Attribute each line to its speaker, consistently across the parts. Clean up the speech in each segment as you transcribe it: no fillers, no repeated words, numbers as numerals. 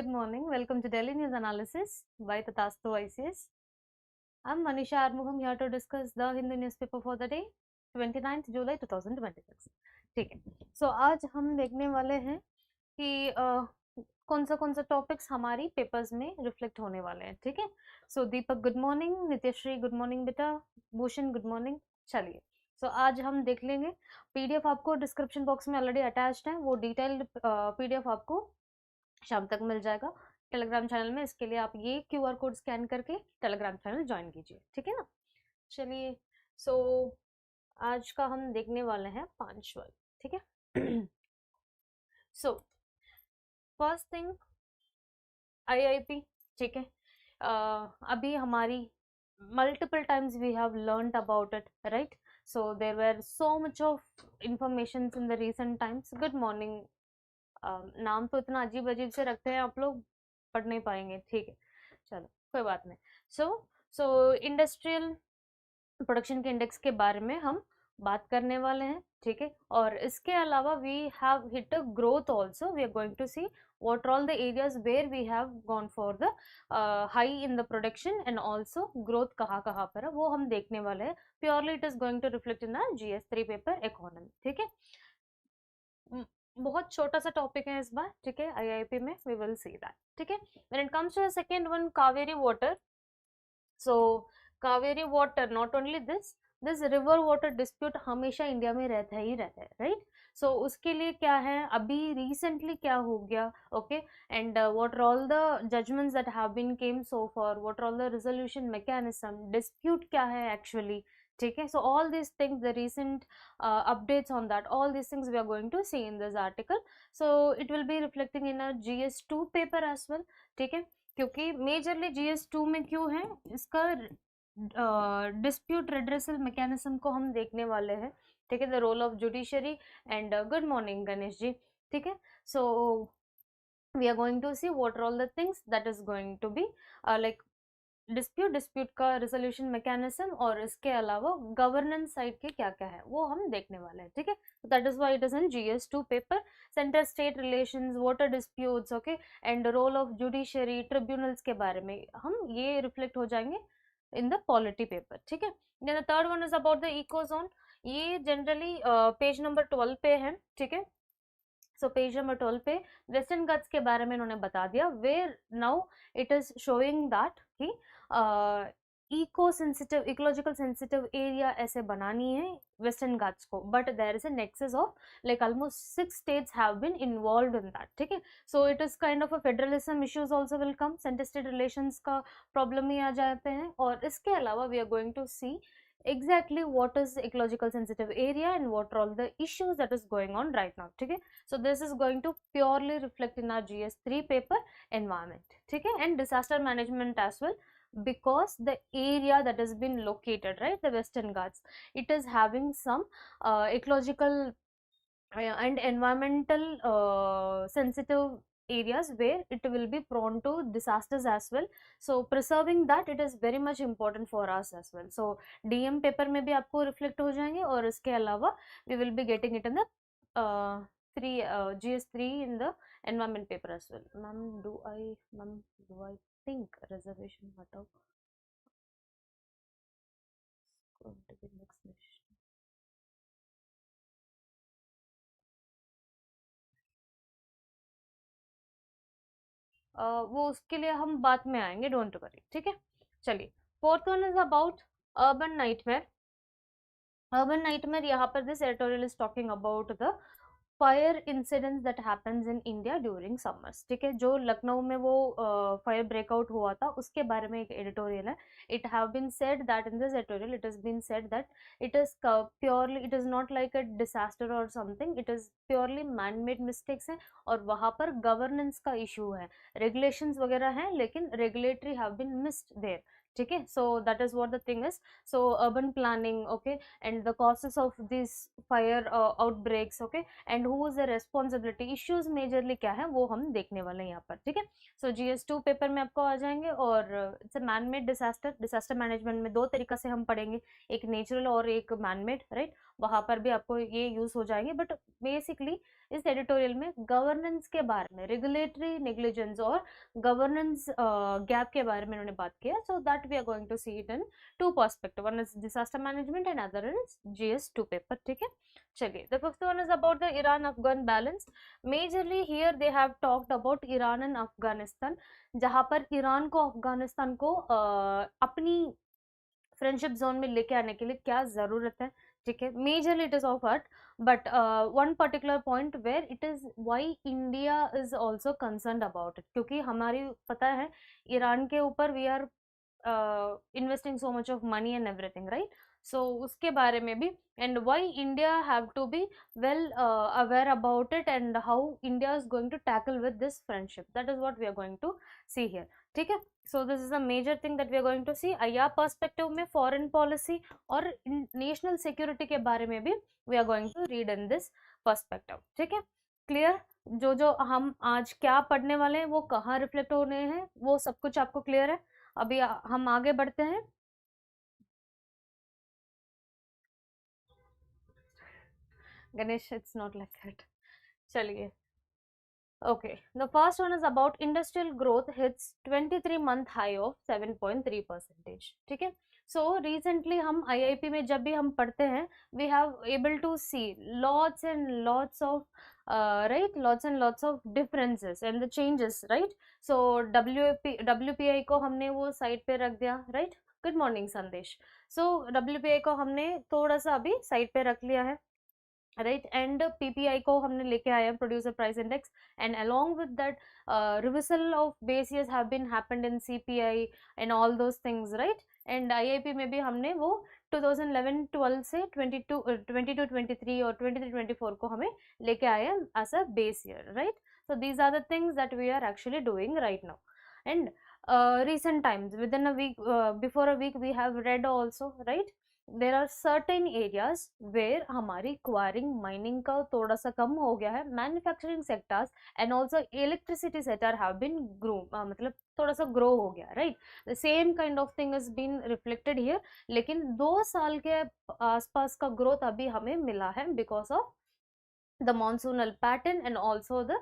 Speaker 1: good morning. Welcome to Daily News Analysis by Tathastu ICS. I'm Manisha Armugham here to discuss the Hindu newspaper for the day 29th July 2026. ठीक है, so आज हम देखने वाले हैं कि कौन सा टॉपिक्स हमारी पेपर्स में रिफ्लेक्ट होने वाले हैं. ठीक है, सो दीपक good morning, Nithyashree good morning बेटा, भूषण गुड मॉर्निंग. चलिए, सो आज हम देख लेंगे. पीडीएफ आपको डिस्क्रिप्शन बॉक्स में ऑलरेडी अटैच्ड है. वो डिटेल्ड पीडीएफ आपको शाम तक मिल जाएगा टेलीग्राम चैनल में. इसके लिए आप ये क्यूआर कोड स्कैन करके टेलीग्राम चैनल ज्वाइन कीजिए. ठीक है ना. चलिए, सो आज का हम देखने वाले हैं पंक्चुअल. ठीक है. So first thing IIP. ठीक है, अभी हमारी multiple times we have learnt about it, right? So there were so much of informations in the recent times. Good morning. नाम तो इतना अजीब अजीब से रखते हैं आप लोग, पढ़ नहीं पाएंगे. ठीक है, चलो कोई बात नहीं. सो इंडस्ट्रियल प्रोडक्शन के इंडेक्स के बारे में हम बात करने वाले हैं. ठीक है, और इसके अलावा we have hit a growth also. We are going to see what are all the areas where we have gone for the high in the production and also growth कहाँ पर है वो हम देखने वाले हैं. Purely it is going to reflect in our GS3 paper economy. ठीक है, बहुत छोटा सा टॉपिक है इस बार. ठीक है, आईआईपी में we will see that. ठीक है, when it comes to the second one, Kaveri water. So Kaveri water, not only this river water dispute हमेशा इंडिया में रहता ही रहता है, राइट. सो उसके लिए क्या है, अभी रिसेंटली क्या हो गया, okay, and what are all the judgements that have been came so far, what are all the resolution mechanism, dispute क्या है एक्चुअली. ठीक है, so all this things, the recent updates on that, all these things we are going to see in this article. So it will be reflecting in a GS2 paper as well. ठीक है, क्योंकि majorly GS2 में क्यों है, इसका dispute redressal mechanism को हम देखने वाले हैं. ठीक है, the role of judiciary and good morning Ganesh ji. ठीक है, so we are going to see what are all the things that is going to be like dispute का रिजोल्यूशन मैकेनिज्म, और इसके अलावा गवर्नेंस साइड के क्या क्या है वो हम देखने वाले हैं. ठीक है, that is why it is in GS2 paper. Centre state relations, water disputes, okay, and role of judiciary, tribunals के बारे में हम ये रिफ्लेक्ट हो जाएंगे इन द पॉलिटी पेपर. ठीक है, then the third one is about the ecozone. ये जनरली पेज नंबर 12 पे है. ठीक है, सो पेज नंबर 12 पे वेस्टर्न घाट्स के बारे में इन्होंने बता दिया. Where now it is showing that कि eco sensitive, ecological sensitive area ऐसे बनानी है वेस्टर्न घाट्स को, but there is a nexus of like almost 6 states have been involved in that. ठीक है, so it is kind of a federalism issues also will come, centre state relations का problem ही आ जाते हैं. और इसके अलावा we are going to see exactly what is ecological sensitive area and what are all the issues that is going on right now. ठीक है, so this is going to purely reflect in our GS3 paper environment. ठीक है, and disaster management as well, because the area that has been located, right, the Western Ghats, it is having some ecological and environmental sensitive areas where it will be prone to disasters as well. So preserving that, it is very much important for us as well. So DM paper में भी आपको reflect हो जाएंगे, और इसके अलावा we will be getting it in the GS3 in the environment paper as well. Ma'am, do I think reservation hटाओ, going to the next mission. वो उसके लिए हम बाद में आएंगे, डोंट वरी. ठीक है, चलिए, fourth one is about urban nightmare. Urban nightmare, यहाँ पर this editorial is talking about the fire incidents that happens in India during summers. ठीक है, जो लखनऊ में वो फायर ब्रेकआउट हुआ था उसके बारे में एक एडिटोरियल है. It have been said that in this editorial it has been said that it is purely, it is not like a disaster और something, it is purely man made mistakes हैं, और वहाँ पर गवर्नेंस का issue है. Regulations वगैरह हैं लेकिन regulatory have been missed there. ठीक है, so that is what the thing is. So urban planning, okay, and the causes of this fire outbreaks, okay, and who is the responsibility, issues majorly क्या है वो हम देखने वाले हैं यहाँ पर. ठीक है, सो GS2 पेपर में आपको आ जाएंगे. और it's a man made disaster. Disaster management में दो तरीका से हम पढ़ेंगे, एक नेचुरल और एक मैन मेड, राइट. वहां पर भी आपको ये यूज हो जाएंगे, बट बेसिकली इस एडिटोरियल में गवर्नेंस के बारे में, रेगुलेटरी नेग्लिजेंस और गवर्नेंस गैप के बारे में उन्होंने बात किया. So that we are going to see it in two perspective, one is disaster management and other is GS2 paper. ठीक है, चलिए. The fifth one is about the Iran Afghan balance. Majorly here they have talked about Iran and Afghanistan, जहां पर Iran को अफगानिस्तान को अपनी friendship zone में लेके आने के लिए क्या जरूरत है. ठीक है, majorly it is of hurt, but one particular point where it is why India is also concerned about it, क्योंकि हमारी पता है ईरान के ऊपर we are investing so much of money and everything, right. So उसके बारे में भी, and why India have to be well aware about it and how India is going to tackle with this friendship, that is what we are going to see here. ठीक है, so this is a major thing that we are going to see. या perspective में foreign policy और national security के बारे में भी we are going to read in this perspective. ठीक है, क्लियर. जो जो हम आज क्या पढ़ने वाले हैं वो कहाँ रिफ्लेक्ट होने हैं वो सब कुछ आपको क्लियर है. अभी हम आगे बढ़ते हैं. Ganesh, it's not like that. चलिए. Okay, the first one is about industrial growth hits 23-month high of 7.3%. ठीक है, so recently हम IIP में जब भी हम पढ़ते हैं we have able to see lots and lots of right, lots and lots of differences and the changes, right. So WPI को हमने वो साइड पे रख दिया, right. गुड मॉर्निंग संदेश. सो WPI को हमने थोड़ा सा अभी साइड पे रख लिया है, राइट. एंड PPI को हमने लेके आए हैं, producer price index, and along with that reversal of base years have been happened in CPI and all those things, right. And IIP में भी हमने वो 2011-12 से 22-23 और 23-24 को हमें लेके आए हैं as a base year, right. So these are the things that we are actually doing right now. And recent times, within a week, before a week, we have read also, right. There are certain areas where हमारी quarrying mining का थोड़ा सा कम हो गया है. Manufacturing sectors and also electricity sector have been grow, मतलब थोड़ा सा ग्रो हो गया, right. The same kind of thing is been reflected here, लेकिन 2 साल के आसपास का ग्रोथ अभी हमें मिला है because of the monsoonal pattern and also the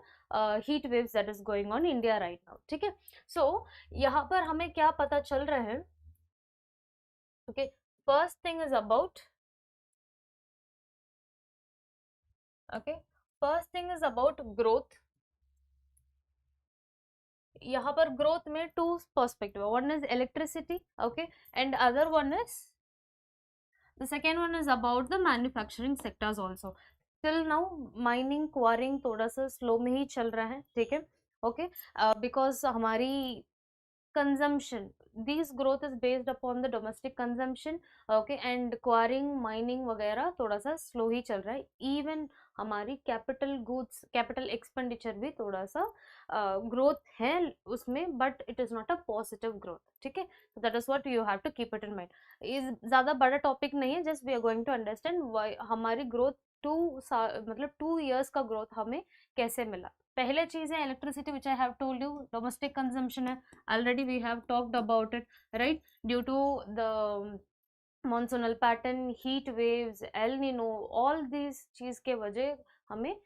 Speaker 1: heat waves that is going on India right now. ठीक है, so यहाँ पर हमें क्या पता चल रहा है. okay, first thing is about, okay, first thing is about growth. यहाँ पर ग्रोथ में two perspective, one is electricity, okay, and other one is, the second one is about the manufacturing sectors also. Till now mining quarrying थोड़ा सा slow में ही चल रहा है, ठीक है, ओके, बिकॉज हमारी consumption, this growth is based upon the domestic consumption, okay, and quarrying mining वगैरह थोड़ा सा स्लो ही चल रहा है. इवन हमारी कैपिटल गुड्स, कैपिटल एक्सपेंडिचर भी थोड़ा सा ग्रोथ है उसमें, but it is not a positive growth. ठीक है, so that is what you have to keep it in mind. इस ज़्यादा बड़ा टॉपिक नहीं है, just we are going to understand why हमारी ग्रोथ मतलब 2 years का ग्रोथ हमें कैसे मिला. पहले चीज है electricity, which I have told you, domestic consumption है, already we have talked about it, right. Due to the monsoonal pattern, heat waves, El Nino, all these चीज के वजह हमें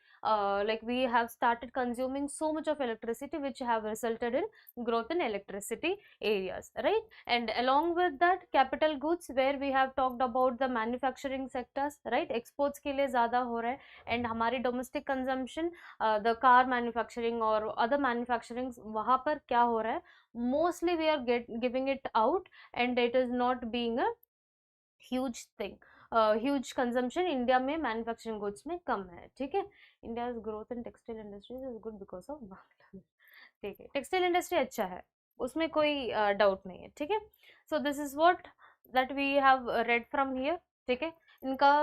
Speaker 1: like we have started consuming so much of electricity which have resulted in growth in electricity areas, right. And along with that capital goods, where we have talked about the manufacturing sectors, right, exports के लिए ज़्यादा हो रहा है, and हमारी domestic consumption, the car manufacturing और other manufacturing, वहाँ पर क्या हो रहा है, mostly we are giving it out and it is not being a huge thing. Huge consumption India में मैन्युफैक्चरिंग गुड्स में कम है, ठीक है. India growth in textile industries is good because of Bangladesh. ठीक है, टेक्सटाइल इंडस्ट्री अच्छा है, उसमें कोई डाउट नहीं है, ठीक है. So this is what that we have read from here, ठीक है. इनका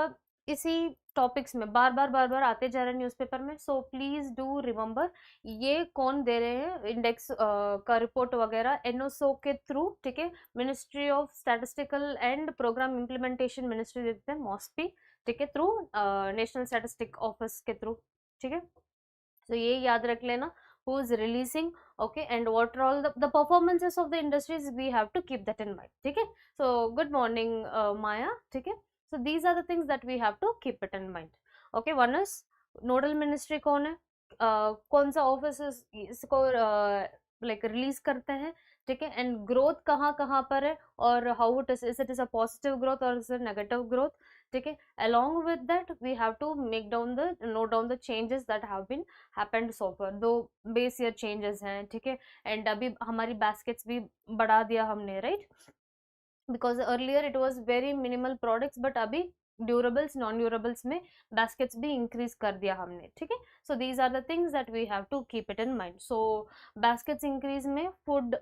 Speaker 1: इसी टॉपिक्स में बार बार आते जा रहे हैं न्यूज़पेपर में. सो प्लीज डू रिमेंबर, ये कौन दे रहे हैं इंडेक्स का रिपोर्ट वगैरह, NOSO के थ्रू, ठीक है. Ministry of statistical and programme implementation ministry देते हैं, मॉस्पी, ठीक है, थ्रू नेशनल स्टैटिस्टिक ऑफिस के थ्रू, ठीक है. तो ये याद रख लेना, who is releasing, okay, and what are all the performances of the industries, we have to keep that in mind, ठीक है. So good morning Maya, ठीक है. So these are the things that we have to keep it in mind. Okay, one is nodal ministry कौन है, कौन सा office इसको like release करते हैं, ठीक है, एंड ग्रोथ कहाँ कहाँ पर है, और how it is a positive growth और इज अ नेगेटिव ग्रोथ, ठीक है. along with that we have to note down the changes that have been happened so far, दो बेस ईयर चेंजेस हैं, ठीक है. एंड अभी हमारी बास्केट्स भी बढ़ा दिया हमने, right, because earlier it was very minimal products, but अभी ड्यूरेबल्स नॉन ड्यूरेबल्स में बास्केट्स भी इंक्रीज कर दिया हमने, ठीक है. So these are the things that we have to keep it in mind. So baskets increase में फूड,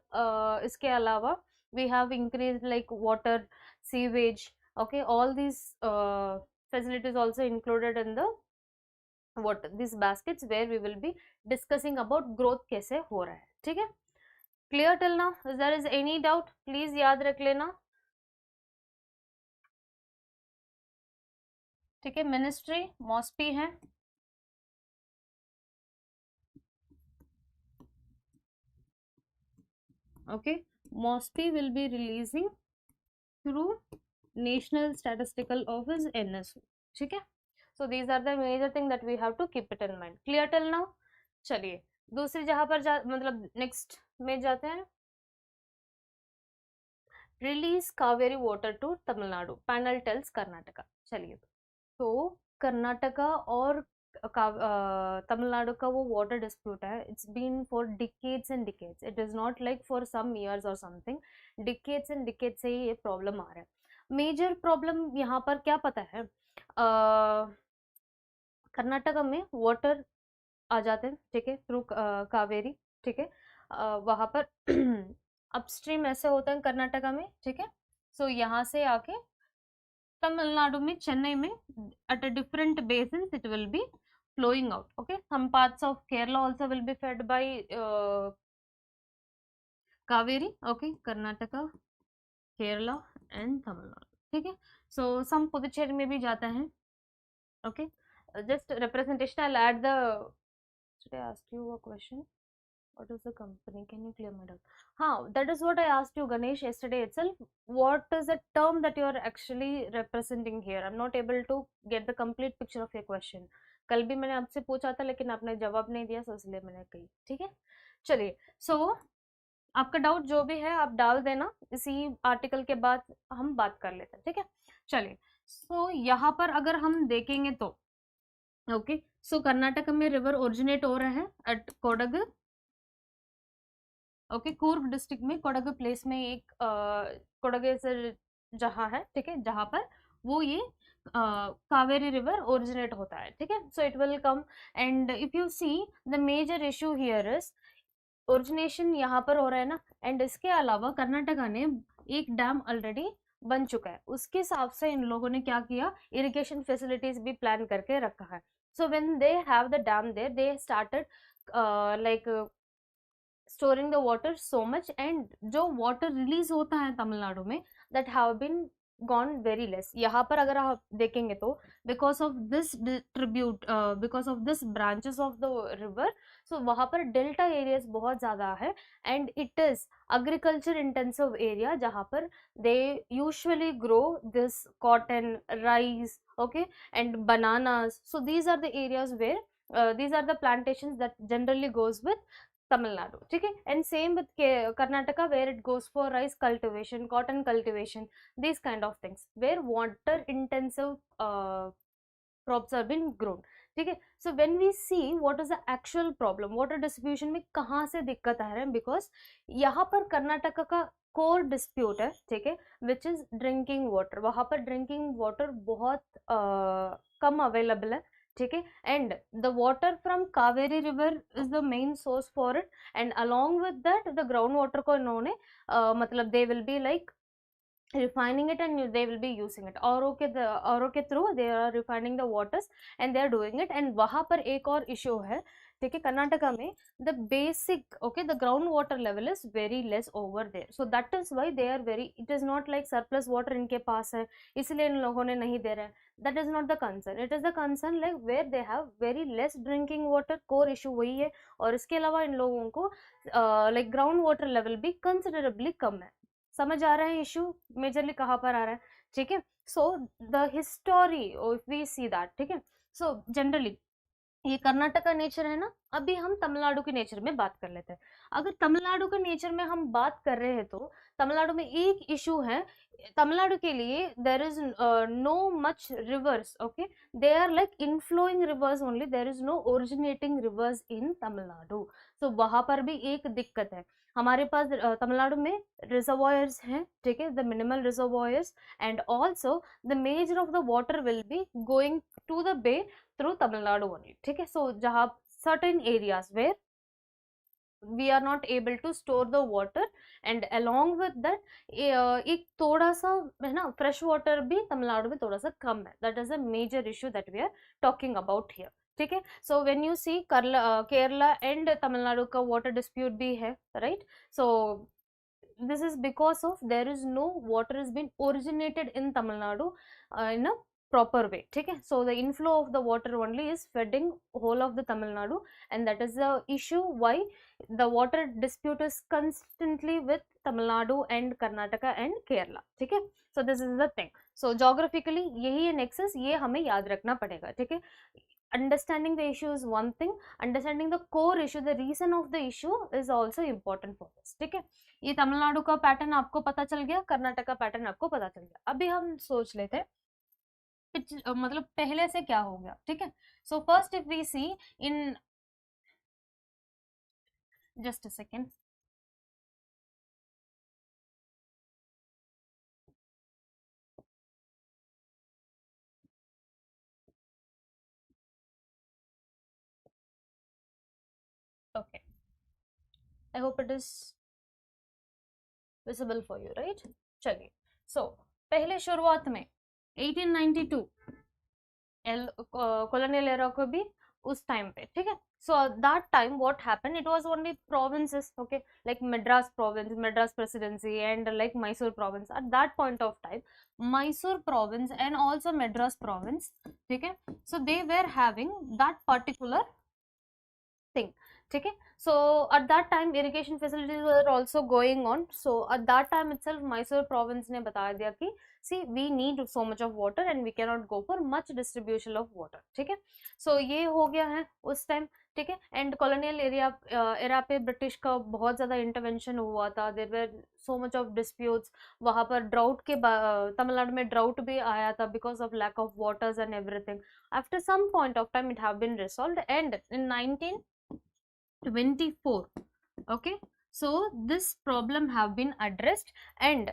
Speaker 1: इसके अलावा we have increase like water, sewage, okay, all these facilities also included in the what these baskets where we will be discussing about growth कैसे हो रहा है, ठीक है. clear till now? If there is any doubt please याद रख लेना, ठीक है. मिनिस्ट्री मॉस्पी है, okay. MoSPI will be releasing through national statistical office NSO, ठीक है. So these are the major thing that we have to keep it in mind. Clear till now? चलिए दूसरी जहां पर मतलब नेक्स्ट में जाते हैं. Release Kaveri water to Tamil Nadu, panel tells Karnataka. चलिए, तो कर्नाटका और तमिलनाडु का वो वाटर डिस्प्यूट है, it's been for decades and decades, it is not like for some years और समथिंग, डिकेड्स एंड डिकेड्स से ही ये प्रॉब्लम आ रहा है. मेजर प्रॉब्लम यहाँ पर क्या पता है, कर्नाटका में वाटर आ जाते हैं, ठीक है, थ्रू कावेरी, ठीक है. वहां पर अपस्ट्रीम ऐसे होता है कर्नाटका में, ठीक है. सो यहाँ से आके तमिलनाडु में, चेन्नई में, at a different basins it will be flowing out. Okay, some parts of Kerala also will be fed by Kaveri. Okay, Karnataka, Kerala and Tamil Nadu, ठीक है. So some पुदुचेरी में भी जाता है. Okay, just representation. I'll add the. Should I ask you a question? What is the company? Can you clear my doubt? That is what I asked you, Ganesh, yesterday itself. What is the term that you are actually representing here? I'm not able to get the complete picture of your question. कल भी मैंने आपसे पूछा था लेकिन आपने जवाब नहीं दिया, इसलिए मैंने कही, ठीक है. चलिए, सो आपका डाउट जो भी है आप डाल देना, इसी आर्टिकल के बाद हम बात कर लेते हैं, ठीक है. चलिए, सो यहाँ पर अगर हम देखेंगे तो ओके, सो कर्नाटक में रिवर ओरिजिनेट हो रहा है एट कोडग. ओके, कूर्ग डिस्ट्रिक्ट में कोडग प्लेस में एक कोडग से जहाँ है, ठीक है, जहाँ पर वो ये कावेरी रिवर ओरिजिनेट होता है, ठीक है. So it will come, and if you see the major issue here is origination यहाँ पर हो रहा है ना, एंड इसके अलावा कर्नाटका ने एक डैम ऑलरेडी बन चुका है, उसके हिसाब से इन लोगों ने क्या किया, इरिगेशन फैसिलिटीज भी प्लान करके रखा है. So when they have the dam there, they started like storing the water so much, and जो water release होता है तमिलनाडु में, that have been gone very less. यहाँ पर अगर आप देखेंगे तो because of this tribute, because of this branches of the river, so वहाँ पर delta areas बहुत ज़्यादा है, and it is agriculture intensive area जहाँ पर they usually grow this cotton, rice, okay, and bananas. So these are the areas where these are the plantations that generally goes with Tamil Nadu, ठीक है. And same with Karnataka where it goes for rice cultivation, cotton cultivation, these kind of things where water intensive crops are being grown, ठीक है. So when we see what is the actual problem, water distribution में कहाँ से दिक्कत आ रहा है, because यहाँ पर कर्नाटका का कोर डिस्प्यूट है, ठीक है, विच इज ड्रिंकिंग वाटर. वहां पर ड्रिंकिंग वाटर बहुत कम अवेलेबल है, ठीक है, and the water from Kaveri river is the main source for it, and along with that the ground water को इन्होंने मतलब दे will be like refining it and they will be using it. औरों के through they are refining the waters and they are doing it. and वहां पर एक और issue है, ठीक है, कर्नाटका में the basic, okay, the ground water level is very less over there, so that is why they are very, it is not like surplus water इनके पास है इसलिए इन लोगों ने नहीं दे रहे हैं. that is not the concern. it is the concern like where they have very less drinking water. core issue वही है. और इसके अलावा इन लोगों को like ground water level भी considerably कम है. समझ आ रहा है इशू मेजरली कहाँ पर आ रहा है, ठीक है. So the history, if we see that, ठीक है. सो जनरली ये कर्नाटक का नेचर है ना. अभी हम तमिलनाडु के नेचर में बात कर लेते हैं. अगर तमिलनाडु के नेचर में हम बात कर रहे हैं तो तमिलनाडु में एक इशू है. तमिलनाडु के लिए there is no much rivers. Okay, they are like inflowing rivers only, there is no originating rivers in Tamil Nadu. तो वहां पर भी एक दिक्कत है. हमारे पास तमिलनाडु में रिजर्वॉयर्स हैं, ठीक है, the minimal reservoirs, and also the major of the water will be going to the bay through Tamil Nadu only. ठीक है. So जहाँ certain areas where we are not able to store the water, and along with that एक थोड़ा सा है ना fresh water भी तमिलनाडु में थोड़ा सा कम है. That is a major issue that we are talking about here. ठीक है. So when you see Kerala and Tamil Nadu का water dispute भी है, right? So this is because of there is no water has been originated in Tamil Nadu in a proper way. ठीक है. So the inflow of the water only is feeding whole of the Tamil Nadu, and that is the issue why the water dispute is constantly with Tamil Nadu and Karnataka and Kerala. ठीक है. So this is the thing. So geographically यही है nexus, ये हमें याद रखना पड़ेगा. ठीक है. Understanding the issue is one thing, understanding the core issue, the reason of the issue is also important for this. ठीक है. ये तमिलनाडु का पैटर्न आपको पता चल गया, कर्नाटक का पैटर्न आपको पता चल गया. अभी हम सोच लेते हैं मतलब पहले से क्या हो गया. ठीक है. So first if we see in just a second. Okay, I hope it is visible for you, right? चलिए. सो पहले शुरुआत में 1892 colonial era को भी उस टाइम पे. ठीक है. so that time what happened, it was only provinces, okay, like Madras province, Madras presidency, and like Mysore province. At that point of time, Mysore province and also Madras province, ठीक है, so they were having that particular thing. ठीक है. so at that time irrigation facilities were also going on. so at that time itself Mysore province ने बता दिया कि see we need so much of water and we cannot go for much distribution of water. ठीक है. so ये हो गया है उस टाइम. ठीक है. एंड कॉलोनियल एरा पे ब्रिटिश का बहुत ज़्यादा इंटरवेंशन हुआ था. There were so much of disputes. वहाँ पर ड्राउट के तमिलनाडु में ड्राउट भी आया था because of lack of waters and everything. After some point of time it have been resolved, and in 1924, okay, so this problem have been addressed, and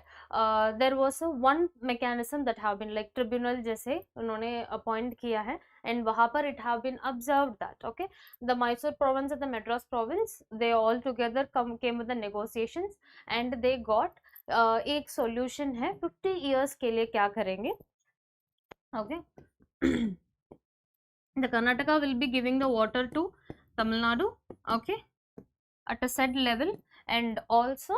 Speaker 1: there was a one mechanism that have been like tribunal जैसे उन्होंने appoint किया है, and वहाँ पर it have been observed that, okay, the Mysore province and the Madras province, they all together came with the negotiations, and they got एक solution है 50 years के लिए क्या करेंगे. okay. the Karnataka will be giving the water to Tamil Nadu, okay, at a set level, and also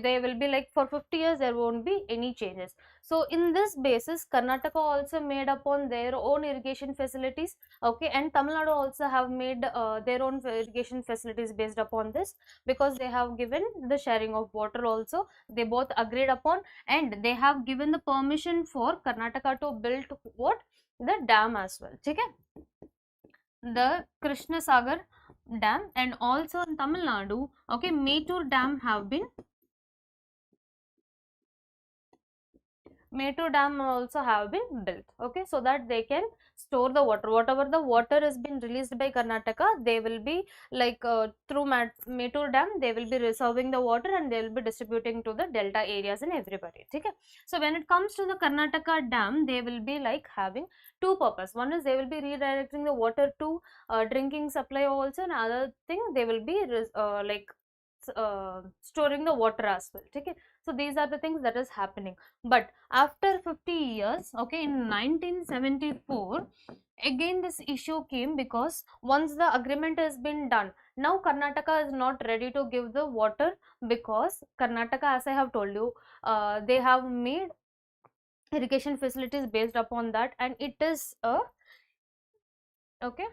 Speaker 1: they will be like for 50 years there won't be any changes. So in this basis Karnataka also made upon their own irrigation facilities, okay, and Tamil Nadu also have made their own irrigation facilities based upon this, because they have given the sharing of water also, they both agreed upon, and they have given the permission for Karnataka to build what, the dam as well. ठीक है. the Krishna Sagar dam, and also in Tamil Nadu, okay, Mettur dam have been also have been built, okay, so that they can store the water. Whatever the water has been released by Karnataka, they will be like through Mettur dam, they will be reserving the water, and they will be distributing to the delta areas and everybody. Okay. So when it comes to the Karnataka dam, they will be like having two purpose. One is they will be redirecting the water to drinking supply also, and other thing they will be like storing the water as well. Okay. So these are the things that is happening. But after 50 years, okay, in 1974, again this issue came, because once the agreement has been done, now Karnataka is not ready to give the water, because Karnataka, as I have told you, they have made irrigation facilities based upon that, and it is a, okay,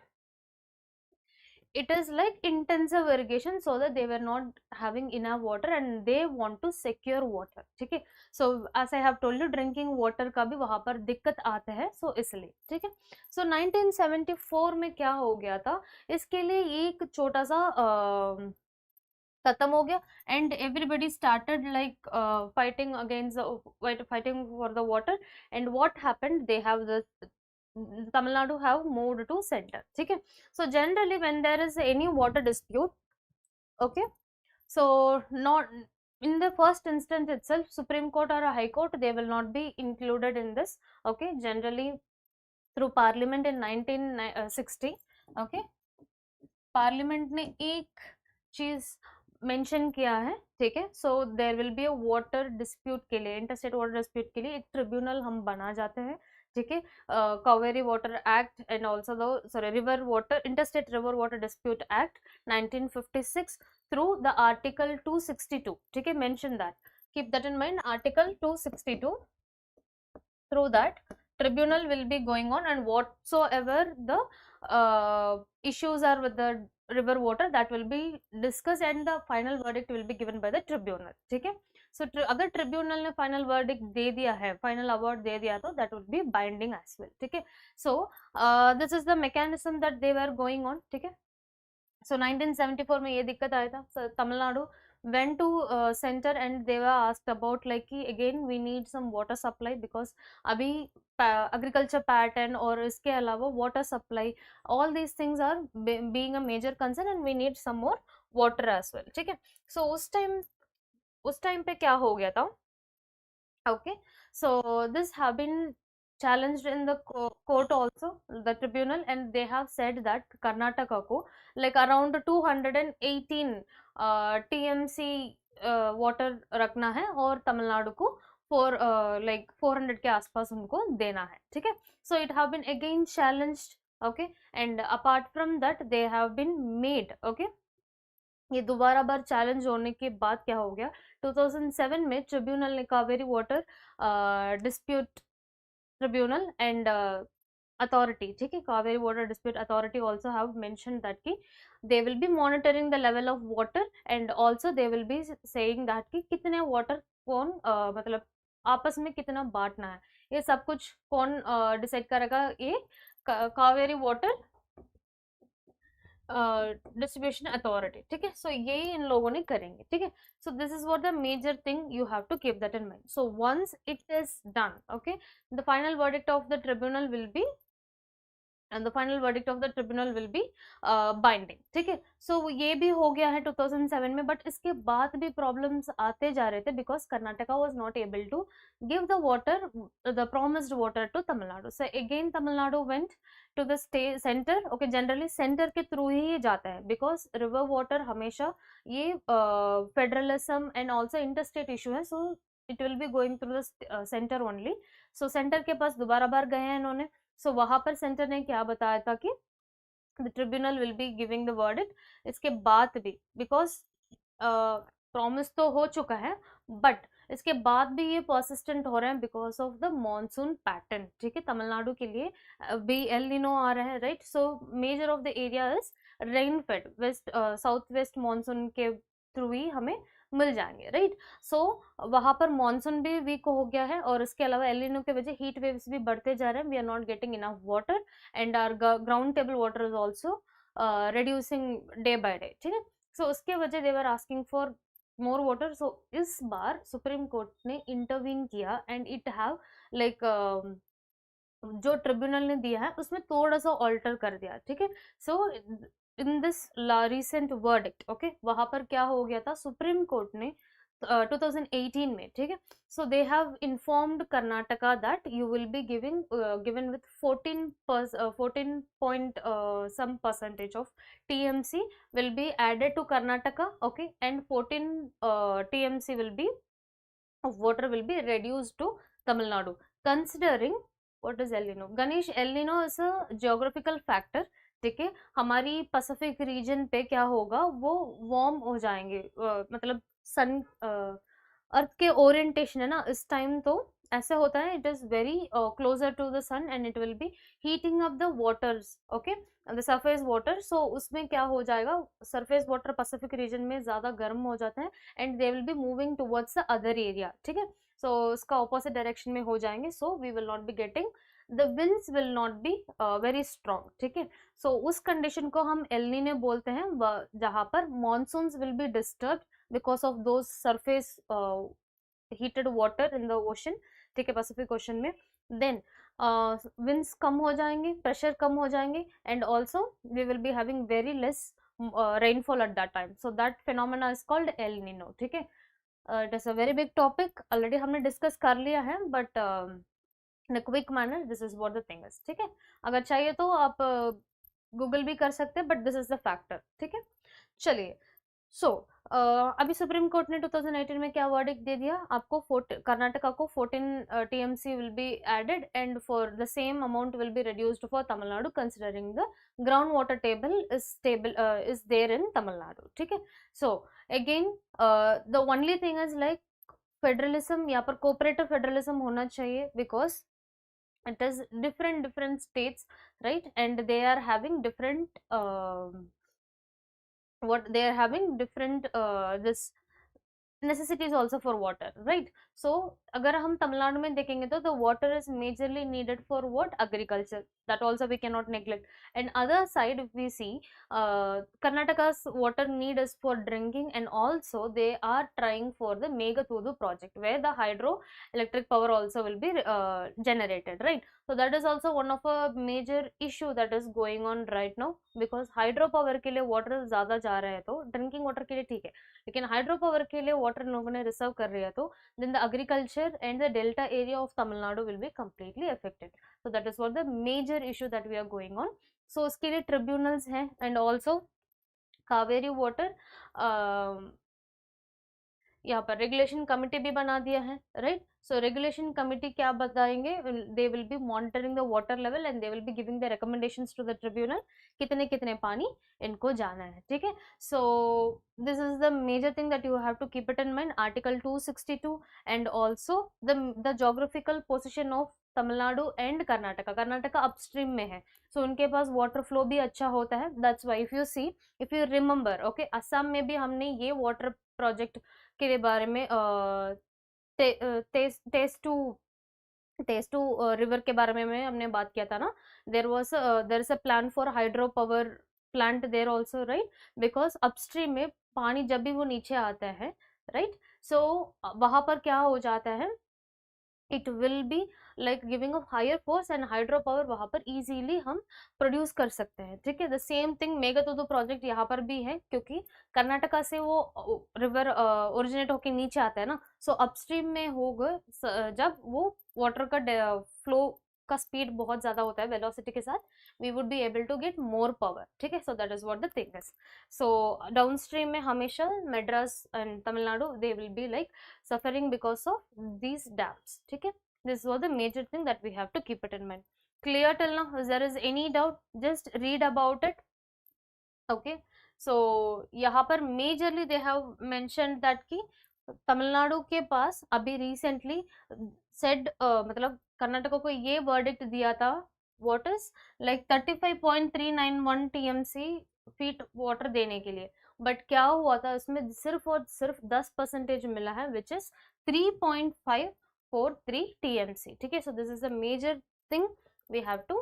Speaker 1: it is like intensive irrigation, so that they were not having enough water and they want to secure water. ठीक है, so as I have told you drinking water का भी वहां पर दिक्कत आता है, so इसलिए ठीक है. so 1974 में क्या हो गया था, इसके लिए एक छोटा सा खत्म हो गया, and everybody started like fighting against fighting for the water, and what happened, they have the Tamil Nadu have moved to center. ठीक है, so generally when there is any water dispute, okay, so not in the first instance itself, Supreme Court or a High Court, they will not be included in this. Okay, generally through Parliament in 1960, okay, Parliament ने एक चीज mention किया है. ठीक है, so there will be a water dispute के लिए, interstate water dispute के लिए एक ट्रिब्यूनल हम बना जाते हैं. ठीक है, Kaveri water act and also the river water interstate river water dispute act 1956 through the article 262. ठीक है, mention that, keep that in mind, article 262. through that tribunal will be going on, and whatsoever the issues are with the river water, that will be discussed and the final verdict will be given by the tribunal. ठीक है, so अगर tribunal ने final verdict दे दिया है, final award दे दिया, तो that will be binding as well. ठीक है, so this is the mechanism that they were going on. ठीक है, so 1974 में ये दिक्कत आया था. so, Tamil Nadu went to center and they were asked about like again we need some water supply, because अभी agriculture pattern और इसके अलावा water supply, all these things are being a major concern and we need some more water as well. ठीक है, so उस time पे क्या हो गया था, okay, so this have been challenged in the court also, the tribunal, and they have said that Karnataka को like around 218 TMC water रखना है और तमिलनाडु को 400 के आसपास उनको देना है. ठीक है, so it have been again challenged. okay, and apart from that they have been made. okay, ये दोबारा बार चैलेंज होने के बाद क्या हो गया, 2007 में ट्रिब्यूनल ने Kaveri water dispute tribunal and authority, ठीक है, Kaveri water dispute authority also have mentioned that कि they will be monitoring the level of water and also they will be saying that कि कितने वाटर कौन मतलब आपस में कितना बांटना है, ये सब कुछ कौन डिसाइड करेगा, ये कावेरी वाटर डिस्ट्रीब्यूशन अथॉरिटी. ठीक है, सो यही इन लोगों ने करेंगे. ठीक है, so this is what the major thing you have to keep that in mind. So once it is done, okay, the final verdict of the tribunal will be and the final verdict of the tribunal will be binding. ठीक है, so ये भी हो गया है 2007 में, but इसके बाद भी problems आते जा रहे थे because Karnataka was not able to give the water, the promised water to Tamil Nadu. So again Tamil Nadu went to the state center. okay, generally center के through ही ये जाता है because river water हमेशा ये federalism and also interstate issue है, so it will be going through the center only. so center के पास दोबारा बार गए हैं इन्होंने. सो वहां पर सेंटर ने क्या बताया था कि the tribunal will be giving the verdict. इसके बाद भी बिकॉज प्रॉमिस तो हो चुका है बट इसके बाद भी ये परसिस्टेंट हो रहे हैं because of the monsoon pattern. ठीक है, तमिलनाडु के लिए भी एल निनो आ रहा है, right. So major of the area is rain fade, west south west monsoon के थ्रू ही हमें मिल जाएंगे, राइट. सो वहां पर मॉनसून भी वीक हो गया है और इसके अलावा एल निनो के वजह हीट वेव्स भी बढ़ते जा रहे हैं. We are not getting enough water and our ground table water is also reducing day by day. ठीक है, सो उसके वजह they were asking for more water. So इस बार सुप्रीम कोर्ट ने इंटरवीन किया एंड इट हैव लाइक जो tribunal ने दिया है उसमें थोड़ा सा ऑल्टर कर दिया. ठीक है, so in this recent verdict, okay, वहां पर क्या हो गया था, सुप्रीम कोर्ट ने 2018 में, ठीक है, so they have informed Karnataka that you will be given with 14 point some percentage of TMC will be added to Karnataka, okay, and 14 TMC will be of water will be reduced to Tamil Nadu, considering what is El Nino. Ganesh, El Nino is a geographical factor. ठीक है, हमारी Pacific region पे क्या होगा, वो warm हो जाएंगे, मतलब सन अर्थ के ओरिएंटेशन है ना इस टाइम, तो ऐसे होता है, it is very closer to the sun and it will be heating up the waters, okay, the surface water. So उसमें क्या हो जाएगा, सरफेस वाटर पैसिफिक रीजन में ज्यादा गर्म हो जाते हैं and they will be moving towards the other area, ठीक है। सो उसका ऑपोजिट डायरेक्शन में हो जाएंगे, so we will not be getting, the winds will not be very strong, ठीक है। सो उस कंडीशन को हम एल नीनो बोलते हैं, जहां पर monsoons will be disturb because of those surface heated water in the ocean, ठीक है, पैसिफिक ओशन में। देन winds कम हो जाएंगे, प्रेशर कम हो जाएंगे and also we will be having very less rainfall at that time, so that phenomena is called El Nino, ठीक है। It is a very big topic, already हमने डिस्कस कर लिया है, but in a quick manner this is what the thing is, ठीक है। अगर चाहिए तो आप गूगल भी कर सकते हैं, but this is the factor, ठीक है। चलिए, सो अभी सुप्रीम कोर्ट ने 2018 में क्या वर्डिक्ट दे दिया आपको, कर्नाटका को 14 TMC will be added and for the same amount will be reduced for Tamil Nadu considering the ground water table is there in Tamil Nadu, ठीक है। So again the only thing is like federalism, यहाँ पर कोऑपरेटिव फेडरलिज्म होना चाहिए, because it is different states, right, and they are having different what they are having different this necessities also for water, right? So अगर हम तमिलनाडु में देखेंगे तो the water is majorly needed for what, agriculture, that also we cannot neglect, and other side if we see Karnataka's water need is for drinking, and also they are trying for the Meghathudu project where the hydro electric power also will be generated, right? So that is also one of a major issue that is going on right now, because hydro power के लिए water ज़्यादा जा रहा है, तो drinking water के लिए ठीक है, लेकिन हाइड्रो पावर के लिए वाटर लोगों ने रिजर्व कर लिया, तो then the agriculture and the delta area of Tamil Nadu will be completely affected. So that is what the major issue that we are going on. So उसके लिए ट्रिब्यूनल्स हैं एंड ऑल्सो कावेरी वाटर यहाँ पर रेगुलेशन कमिटी भी बना दिया है, right. सो regulation committee क्या बताएंगे, they will be monitoring the water level and they will be giving the recommendations to the tribunal, कितने कितने पानी इनको जाना है, ठीक है। So this is the major thing that you have to keep it in mind, article 262 and also the geographical position of Tamil Nadu and Karnataka. Karnataka upstream में है, सो उनके पास वाटर फ्लो भी अच्छा होता है, that's why if you see, if you remember, okay, Assam में भी हमने ये वाटर प्रोजेक्ट के बारे में टेस्ट टू रिवर के बारे में हमने बात किया था ना, there is a plan for hydro power plant there also, right, because upstream में पानी जब भी वो नीचे आता है, राइट, सो वहां पर क्या हो जाता है, it will be like giving off higher force and hydro power वहां पर इजीली हम प्रोड्यूस कर सकते हैं, ठीक है। द सेम थिंग मेगातुतु प्रोजेक्ट यहाँ पर भी है, क्योंकि कर्नाटका से वो रिवर ओरिजिनेट होके नीचे आता है ना, सो अपस्ट्रीम में होगा जब वो वाटर का फ्लो का स्पीड बहुत ज्यादा होता है वेलोसिटी के साथ, we would be able to get more power, ठीक है। So that is what the thing is. So downstream में हमेशा Madras and Tamil Nadu they will be like suffering because of these dams, ठीक है। This was the major thing that we have to keep it in mind. Clear till now? If there is any doubt, just read about it, okay। So यहाँ पर majorly they have mentioned that कि तमिलनाडु के पास अभी recently said मतलब कर्नाटका को ये verdict दिया था, what is like 35.391 TMC feet water देने के लिए, बट क्या हुआ था इसमें सिर्फ और सिर्फ 10% मिला है, विच इज 3.543 टीएमसी, ठीक है। So this is the major thing we have to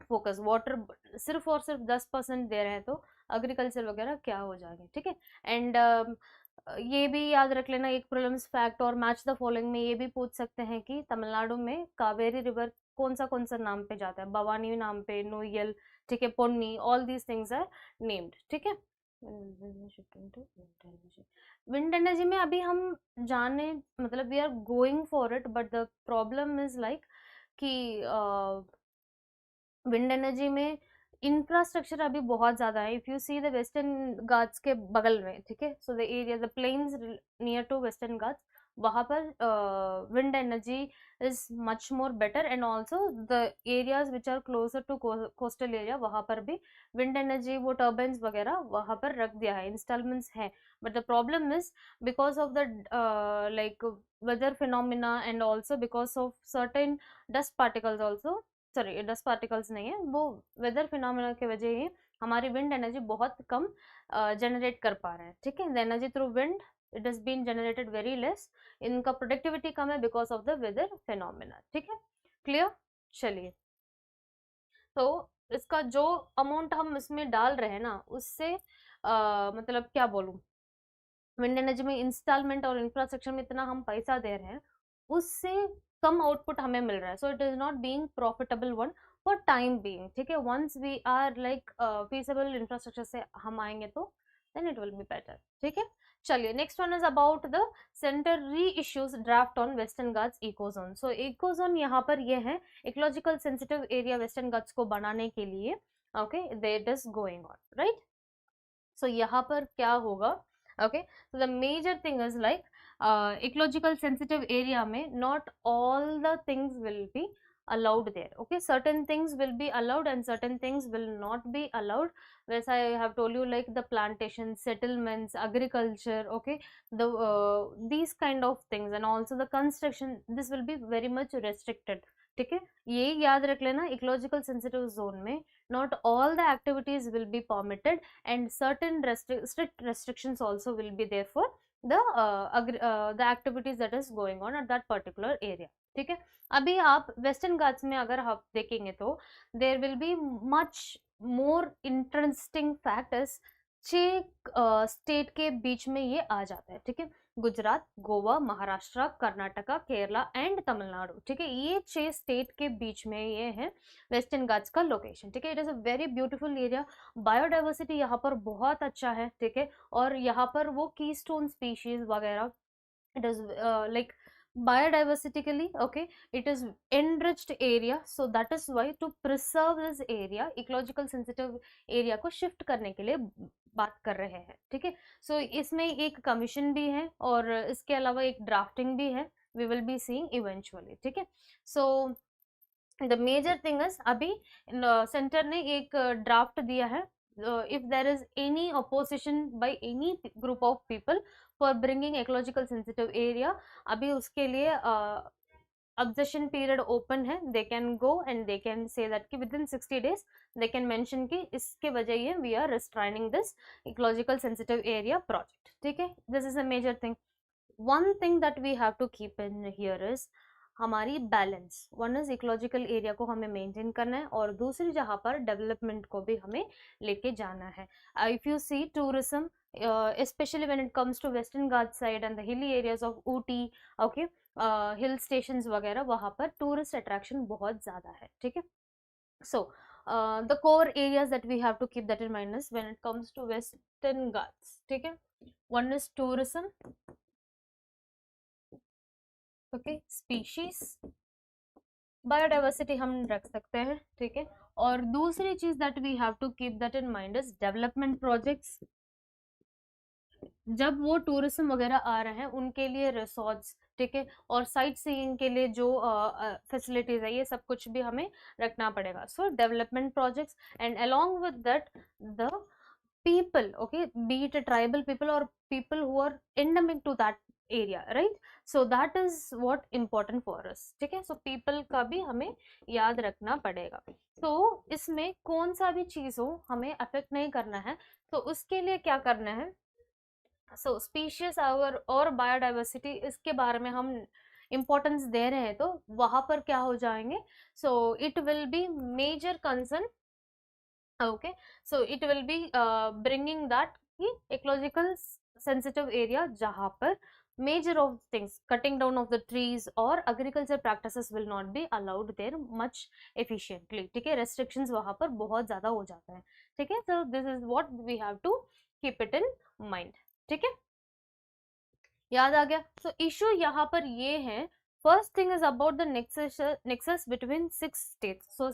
Speaker 1: focus, water सिर्फ और सिर्फ 10% दे रहे हैं, तो एग्रीकल्चर वगैरह क्या हो जाएंगे, ठीक है। एंड ये भी याद रख लेना एक प्रीलिम्स फैक्ट, और मैच द फॉलोइंग में ये भी पूछ सकते हैं कि तमिलनाडु में कावेरी रिवर कौन सा नाम पे जाता है, भवानी नाम पे, नोयल, ठीक है, Ponni, all these things are named, ठीक है। विंड एनर्जी में अभी हम जाने मतलब we are going for it, but the problem is like कि विंड एनर्जी में इंफ्रास्ट्रक्चर अभी बहुत ज्यादा है। If you see the Western Ghats के बगल में, ठीक है, so the area the plains near to Western Ghats, वहाँ पर wind energy is much more better, and also the areas which are closer to coastal area, वहाँ पर भी विंड एनर्जी वो टर्बाइंस वगैरह वहाँ पर रख दिया है, इंस्टॉलमेंट्स है. But the problem is because of the like weather phenomena and also because of certain dust particles also, sorry dust particles नहीं है वो, वेदर फिनोमेना की वजह ही हमारी विंड एनर्जी बहुत कम जनरेट कर पा रहे हैं. ठीक है, the energy through wind it has been generated very less, इनका प्रोडक्टिविटी कम है because of the weather phenomena. ठीक है, क्लियर. चलिए, तो इसका जो अमाउंट हम इसमें डाल रहे हैं ना, उससे मतलब क्या बोलूं, विंड एनर्जी में इंस्टॉलमेंट और इंफ्रास्ट्रक्चर में इतना हम पैसा दे रहे हैं, उससे कम आउटपुट हमें मिल रहा है. So it is not being profitable one for time being. ठीक है, once we are like feasible infrastructure से हम आएंगे तो then it will be better. ठीक है, चलिए next one is about the centre re issues draft on Western Ghats ecozone. So ecozone यहाँ पर ये है ecological sensitive area Western Ghats को बनाने के लिए. Okay, that is going on, right. So यहाँ पर क्या होगा, okay, so the major thing is like ecological sensitive area में not all the things will be allowed there. Okay, certain things will be allowed and certain things will not be allowed. As I have told you, like the plantations, settlements, agriculture, okay, the these kind of things, and also the construction, this will be very much restricted. ठीक है, ये याद रख लेना, ecological sensitive zone में not all the activities will be permitted and certain strict restrictions also will be there for the activities that is going on at that particular area. ठीक है, अभी आप वेस्टर्न घाट्स में अगर आप देखेंगे तो there will be much more interesting factors. 6 state के बीच में ये आ जाता है. ठीक है, गुजरात, गोवा, महाराष्ट्र, कर्नाटका, केरला एंड तमिलनाडु. ठीक है, ये 6 स्टेट के बीच में ये है वेस्टर्न घाट्स का लोकेशन. ठीक है, it is a very beautiful area. Biodiversity यहाँ पर बहुत अच्छा है. ठीक है, और यहाँ पर वो कीस्टोन स्पीशीज वगैरह, it is like biodiversically, okay, it is enriched area. So that is why to preserve this area, ecological sensitive area को शिफ्ट करने के लिए बात कर रहे हैं. ठीक है, सो इसमें एक कमीशन भी है और इसके अलावा एक ड्राफ्टिंग भी है, we will be seeing eventually. ठीक है, so the major thing is अभी सेंटर ने एक ड्राफ्ट दिया है. if there is any opposition by any group of people for bringing ecological sensitive area, अभी उसके लिए objection period open है. they can go and they can say that कि within 60 days they can mention कि इसके वजह ये we are restraining this ecological sensitive area project. ठीक है, this is a major thing. one thing that we have to keep in here is हमारी balance. One is ecological area को हमें maintain करना है और दूसरी जहाँ पर डेवलपमेंट को भी हमें लेके जाना है. If you see tourism, especially when it comes to western Ghats side and the hilly areas of Ooty, okay, hill stations वगैरह, वहाँ पर टूरिस्ट अट्रैक्शन बहुत ज़्यादा है. ठीक है, so the core areas that we have to keep that in mind is when it comes to western Ghats. ठीक है, one is tourism, okay, species, biodiversity हम रख सकते हैं. ठीक है, और दूसरी चीज that we have to keep that in mind is development projects. जब वो टूरिज्म वगैरह आ रहे हैं उनके लिए रिसोर्ट्स, ठीक है, और साइट सीइंग के लिए जो फैसिलिटीज है, ये सब कुछ भी हमें रखना पड़ेगा. सो development projects and along with that the people, okay, be it a tribal people or people who are endemic to that area, right? So that is what important for us. ठीक है, so people का भी हमें याद रखना पड़ेगा. तो इसमें कौन सा भी चीज हो हमें अफेक्ट नहीं करना है, तो उसके लिए क्या करना है. सो स्पीशीज और बायोडाइवर्सिटी, इसके बारे में हम इम्पोर्टेंस दे रहे हैं तो वहां पर क्या हो जाएंगे. So it will be major concern. okay, so it will be bringing that ecological sensitive area जहाँ पर major of things, cutting down of the trees or agriculture practices will not be allowed there much efficiently. ठीक है, restrictions वहाँ पर बहुत ज़्यादा हो जाता है. ठीक है, so this is what we have to keep it in mind. ठीक है, याद आ गया. so issue यहाँ पर ये है, first thing is about the nexus between 6 states. so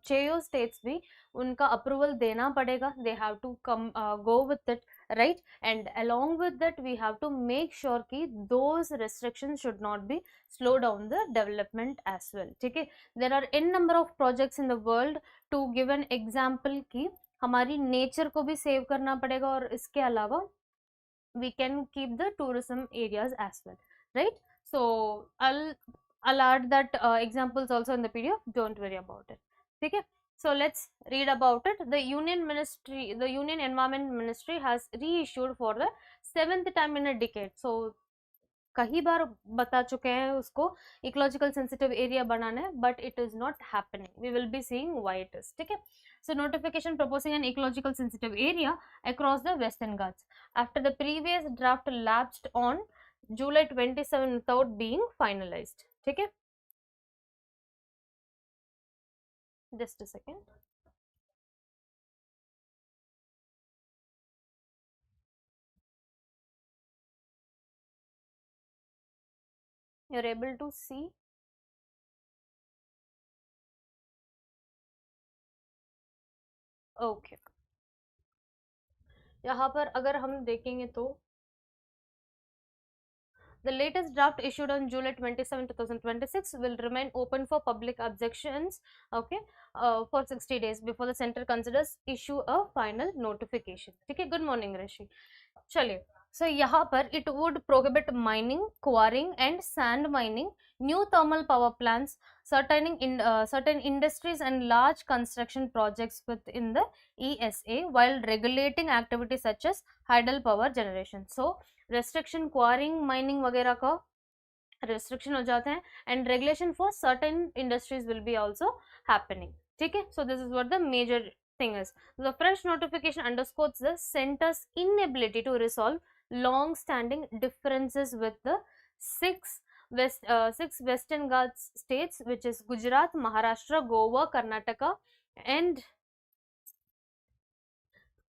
Speaker 1: 6 states भी उनका अप्रूवल देना पड़ेगा. They have to come go with it. right? And along with that we have to make sure ki those restrictions should not be slow down the development as well. ठीक है, there are n number of projects in the world. to give an example ki हमारी nature को भी save करना पड़ेगा और इसके अलावा we can keep the tourism areas as well, right? So I'll add that examples also in the PDF, don't worry about it. Okay, so let's read about it. The Union Environment Ministry has reissued for the 7th time in a decade. So कई बार बता चुके हैं उसको ecological sensitive area बनाना है, but it is not happening. We will be seeing why it is. ठीक है, so notification proposing an ecological sensitive area across the Western Ghats after the previous draft lapsed on July 27 without being finalised. ठीक है, just a second. You're able to see? Okay, यहाँ पर अगर हम देखेंगे तो the latest draft issued on July 27, 2026 will remain open for public objections, okay, for 60 days before the center considers issue a final notification. ठीक है, good morning ऋषि. चलिए, so यहाँ पर it would prohibit mining, quarrying and sand mining, new thermal power plants, certain industries and large construction projects within the ESA while regulating activities such as hydel power generation. So restriction quarrying, mining वगैरह का restriction हो जाते हैं and regulation for certain industries will be also happening. ठीक है, so this is what the major thing is. The fresh notification underscores the center's inability to resolve long-standing differences with the six Western Ghats states, which is Gujarat, Maharashtra, Goa, Karnataka, and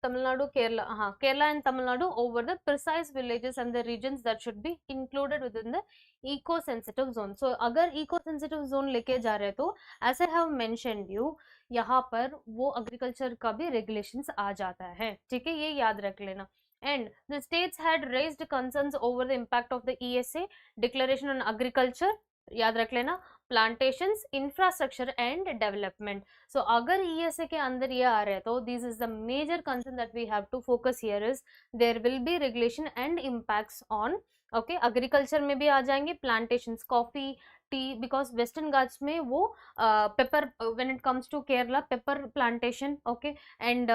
Speaker 1: Tamil Nadu, Kerala, Kerala and Tamil Nadu over the precise villages and the regions that should be included within the eco-sensitive zone. So, अगर eco-sensitive zone लेके जा रहे तो, as I have mentioned you, यहाँ पर वो agriculture का भी regulations आ जाता है, ठीक है, ये याद रख लेना. And the states had raised concerns over the impact of the ESA declaration on agriculture, याद रख लेना, plantations, infrastructure and development. So अगर ESA के अंदर ये आ रहे हैं तो this is the major concern that we have to focus here is there will be regulation and impacts on, okay, agriculture में भी आ जाएंगे, plantations, coffee, tea, because western ghats में वो pepper, when it comes to Kerala, pepper plantation, okay, and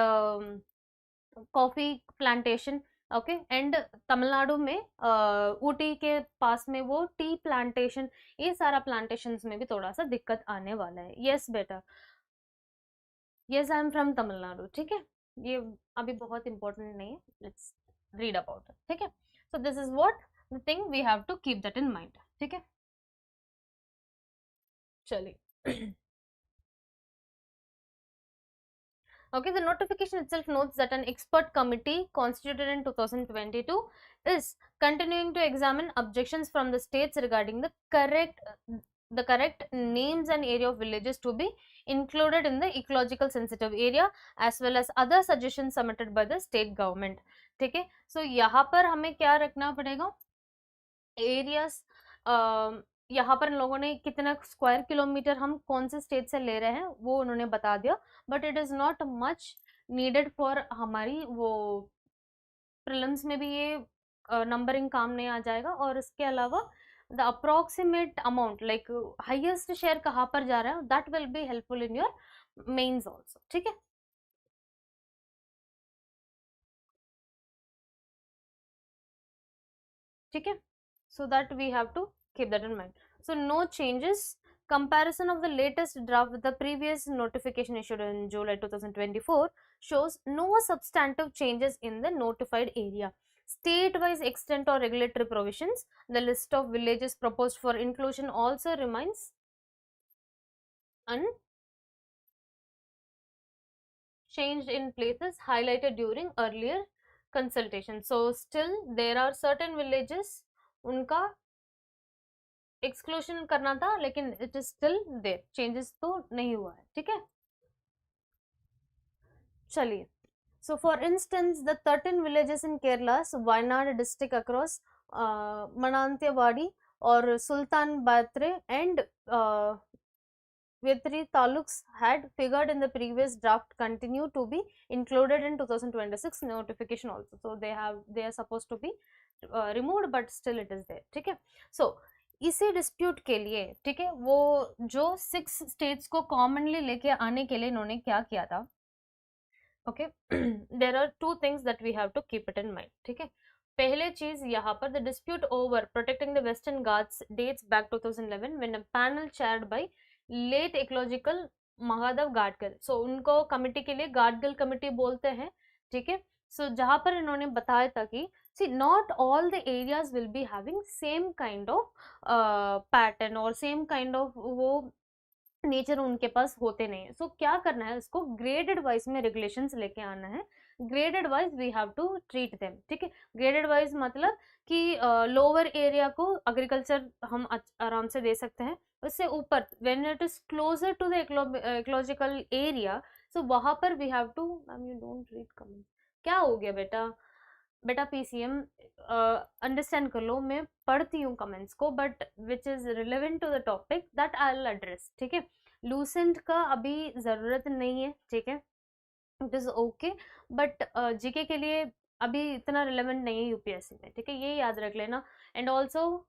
Speaker 1: coffee plantation, okay, and Tamil Nadu में ऊटी के पास में वो tea plantation, ये सारा प्लांटेशंस में भी थोड़ा सा दिक्कत आने वाला है. यस बेटा, yes I am from Tamil Nadu. ठीक है, ये अभी बहुत इंपॉर्टेंट नहीं है, लेट्स रीड अबाउट इट. ठीक है, so this is what the thing we have to keep that in mind. ठीक है, चलिए. Okay, the notification itself notes that an expert committee constituted in 2022 is continuing to examine objections from the states regarding the correct names and area of villages to be included in the ecological sensitive area as well as other suggestions submitted by the state government. ठीक है, so यहाँ पर हमें क्या रखना पड़ेगा, areas, यहाँ पर लोगों ने कितना स्क्वायर किलोमीटर हम कौन से स्टेट से ले रहे हैं वो उन्होंने बता दिया, but it is not much needed for हमारी वो प्रीलिम्स में भी ये नंबरिंग काम नहीं आ जाएगा. और इसके अलावा the approximate amount like highest share कहाँ पर जा रहा है that will be helpful in your mains also. ठीक है, ठीक है, so that we have to keep that in mind. So no changes. Comparison of the latest draft with the previous notification issued in July 2024 shows no substantive changes in the notified area. State-wise extent or regulatory provisions, the list of villages proposed for inclusion also remains unchanged in places highlighted during earlier consultation. So still there are certain villages उनका exclusion करना था, लेकिन it is still there, changes तो नहीं हुआ है. ठीक है, चलिए. So for instance, the 13 villages in Kerala's Wayanad district across Mananthyawadi or Sultan Batre and Vetri taluks had figured in the previous draft continue to be included in 2026 notification also. So they are supposed to be removed, but still it is there. ठीक है. So इसी dispute के लिए, ठीक है, वो जो 6 states को कॉमनली लेके आने के लिए इन्होंने क्या किया था. Okay, there are two things that we have to keep it in mind. ठीक है, पहले चीज यहाँ पर the dispute over protecting the Western Ghats dates back 2011 when a panel chaired by late ecological Mahadev Gadgil. So उनको कमिटी के लिए गाडगिल कमिटी बोलते हैं. ठीक है, सो जहां पर इन्होंने बताया था कि see not all the areas will be having same kind of pattern और सेम काइंड ऑफ वो नेचर उनके पास होते नहीं है. सो क्या करना है, इसको ग्रेडेड वाइज में रेगुलेशंस लेके आना है. Graded wise we have to treat them. ठीक है, ग्रेडेड वाइज मतलब कि लोअर एरिया को एग्रीकल्चर हम आराम से दे सकते हैं. उससे ऊपर when it is closer to the ecological area, so वहां पर we have to. Ma'am you don't read comment. क्या हो गया बेटा? बेटा पीसीएम अंडरस्टैंड कर लो, मैं पढ़ती हूँ कमेंट्स को, but which is relevant to the topic that I will address. ठीक है, लूसेंट का अभी जरूरत नहीं है. ठीक है, it is okay, but GK के लिए अभी इतना रिलेवेंट नहीं है यूपीएससी में. ठीक है, ये याद रख लेना. एंड ऑल्सो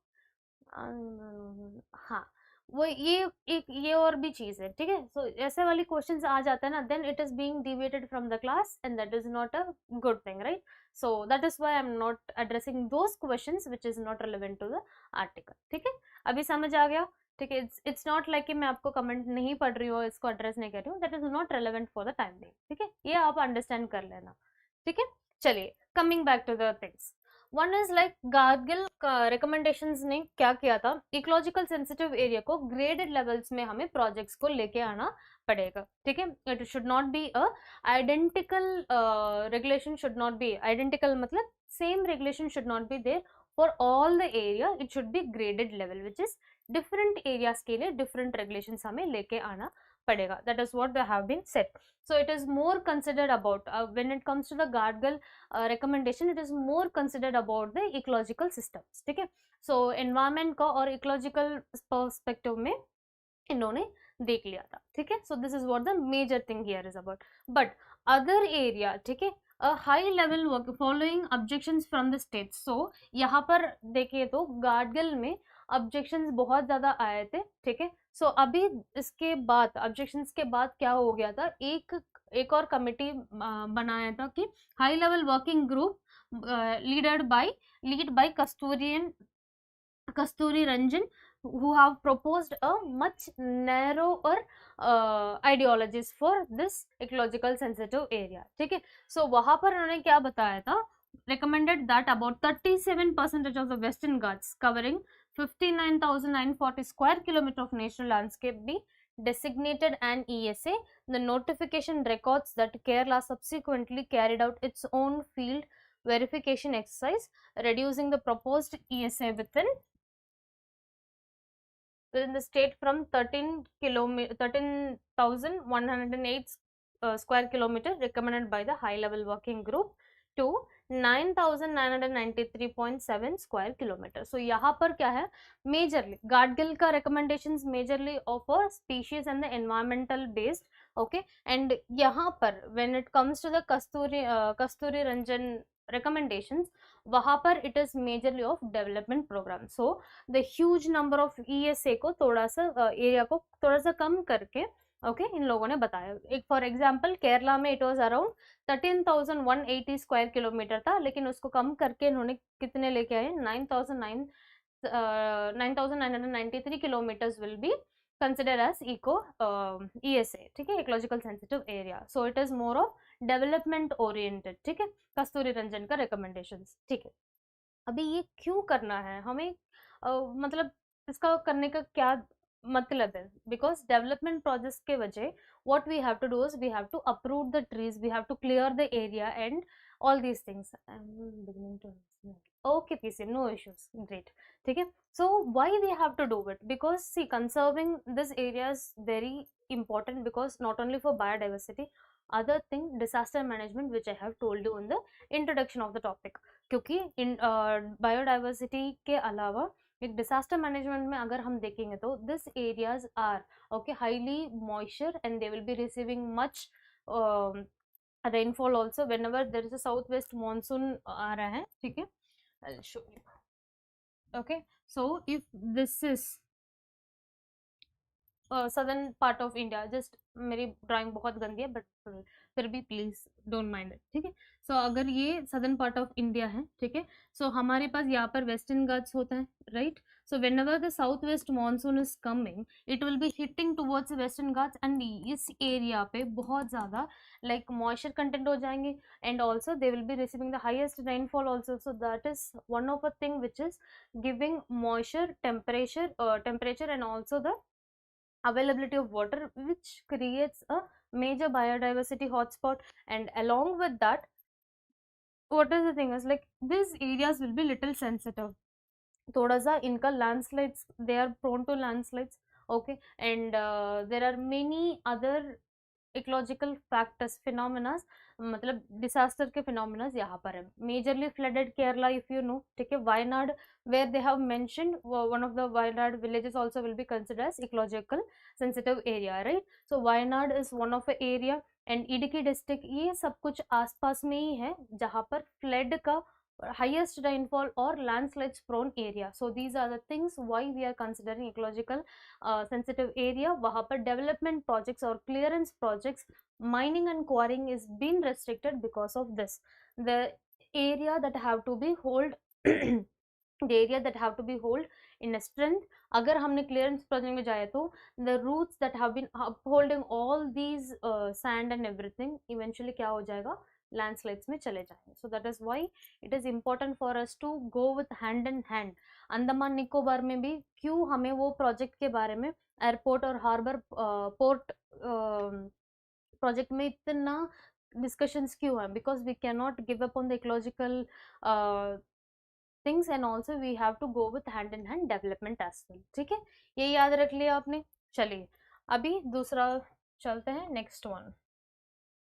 Speaker 1: हाँ, वो ये और भी चीज है. ठीक है, सो ऐसे वाली क्वेश्चंस आ जाता है ना, then it is being deviated from the class and that is not a good thing, right? So that is why I am not addressing those questions which is not relevant to the article. ठीक है, अभी समझ आ गया? ठीक है, it's not like कि मैं आपको कमेंट नहीं पढ़ रही हूँ, इसको एड्रेस नहीं कर रही हूँ. That is not relevant for the time being. ठीक है, ये आप अंडरस्टैंड कर लेना. ठीक है, चलिए coming back to the things. One is like Gadgil recommendations ने क्या किया था, इकोलॉजिकल सेंसिटिव एरिया को ग्रेडेड लेवल्स में हमें प्रोजेक्ट्स को लेके आना पड़ेगा. ठीक है, it should not be a identical regulation, should not be identical मतलब same regulation should not be there for all the area. It should be graded level which is different areas के लिए different regulations हमें लेके आना पड़ेगा. That is what they have been set. So it is more considered about when it comes to the Gadgil recommendation, it is more considered about the ecological systems. ठीक है, so environment का और ecological perspective में इन्होंने देख लिया था. ठीक है, so this is what the major thing here is about. But other area, ठीक है, a high level work following objections from the states. So यहाँ पर देखिए तो गाडगिल में ऑब्जेक्शंस बहुत ज्यादा आए थे. ठीक है, सो अभी इसके बाद ऑब्जेक्शंस के बाद क्या हो गया था, एक और कमिटी बनाया था कि high level working group lead by Kasturi Ranjan who have proposed a much narrower ideologies for this ecological sensitive area. ठीक है, सो वहां पर उन्होंने क्या बताया था, recommended that about 37% of the western ghats covering 59,940 square kilometer of natural landscape be designated an ESA. The notification records that Kerala subsequently carried out its own field verification exercise, reducing the proposed ESA within the state from 13,108 square kilometer recommended by the high level working group to 9,993.7 square kilometre. So यहाँ पर क्या है, majorly Gadgil का recommendations majorly of a species and the environmental based. Okay, and यहाँ पर when it comes to the Kasturirangan recommendations, वहां पर it is majorly of development programme. So the huge number of ESA को थोड़ा सा area को थोड़ा सा कम करके ओके इन लोगों ने बताया. एक फॉर एग्जांपल केरला में it was around 13,180 square kilometre था, लेकिन उसको कम करके इन्होंने कितने लेके आए, 9,993 kilometres will be considered as ESA. ठीक है, ecological sensitive area. So it is more of development oriented. ठीक है, कस्तूरी रंजन का रिकमेंडेशंस. ठीक है, अभी ये क्यों करना है हमें, मतलब इसका करने का क्या मतलब है, बिकॉज डेवलपमेंट प्रोजेक्ट्स के वजह what we have to do is we have to uproot the trees, we have to clear the area and all these things. I'm beginning to understand. Okay PCM, no issues, great. ठीक है, so why we have to do it, because see conserving this area is very important, because not only for biodiversity, other thing disaster management which I have told you in the introduction of the topic. क्योंकि in biodiversity के अलावा एक disaster management में अगर हम देखेंगे तो this areas are okay highly moisture and they will be receiving much rainfall also whenever there is a southwest monsoon आ रहा है, ठीक है. I'll show you. Okay, so if this is southern part of India, just मेरी drawing बहुत गंदी है but फिर भी प्लीज डोंट माइंड इट, ठीक है. सो अगर ये सदर्न पार्ट ऑफ इंडिया है, ठीक है, सो हमारे पास यहाँ पर वेस्टर्न घाट्स होता है, right. So whenever the south west monsoon is coming it will be hitting towards Western Ghats and इस एरिया पे बहुत ज़्यादा लाइक मॉइस्चर कंटेंट हो जाएंगे and also they will be receiving the highest rainfall also. So that is one of a thing which is giving moisture temperature and also the availability of water, which creates a major biodiversity hotspot. And along with that, what is the thing is like these areas will be little sensitive. थोड़ा सा इनका landslides, they are prone to landslides, okay. And there are many other ecological factors phenomenas, मतलब disaster के phenomenas यहाँ पर है. Majorly flooded Kerala if you know, ठीक है. Wayanad where they have mentioned one of the Wayanad villages also will be considered as ecological sensitive area, right. So Wayanad is one of a area and Idukki district, ये सब कुछ आसपास में ही है जहाँ पर फ्लड का highest rainfall or landslides prone area. So these are the things why we are considering ecological sensitive area. वहाँ पर development projects or clearance projects, mining and quarrying is been restricted because of this. The area that have to be hold the area that have to be hold in a strength. अगर हमने clearance project में जाए तो the roots that have been upholding all these sand and everything eventually क्या हो जाएगा, landslides में चले जाएंगे. So that is why it is important for us to go with hand in hand. Andaman Nicobar में भी क्यों हमें वो प्रोजेक्ट के बारे में एयरपोर्ट और हार्बर पोर्ट प्रोजेक्ट में इतना डिस्कशंस क्यों है, because we can not give up on the ecological things and also we have to go with hand in hand development as well, ठीक है. ये याद रख लिया आपने. चलिए अभी दूसरा चलते हैं, next one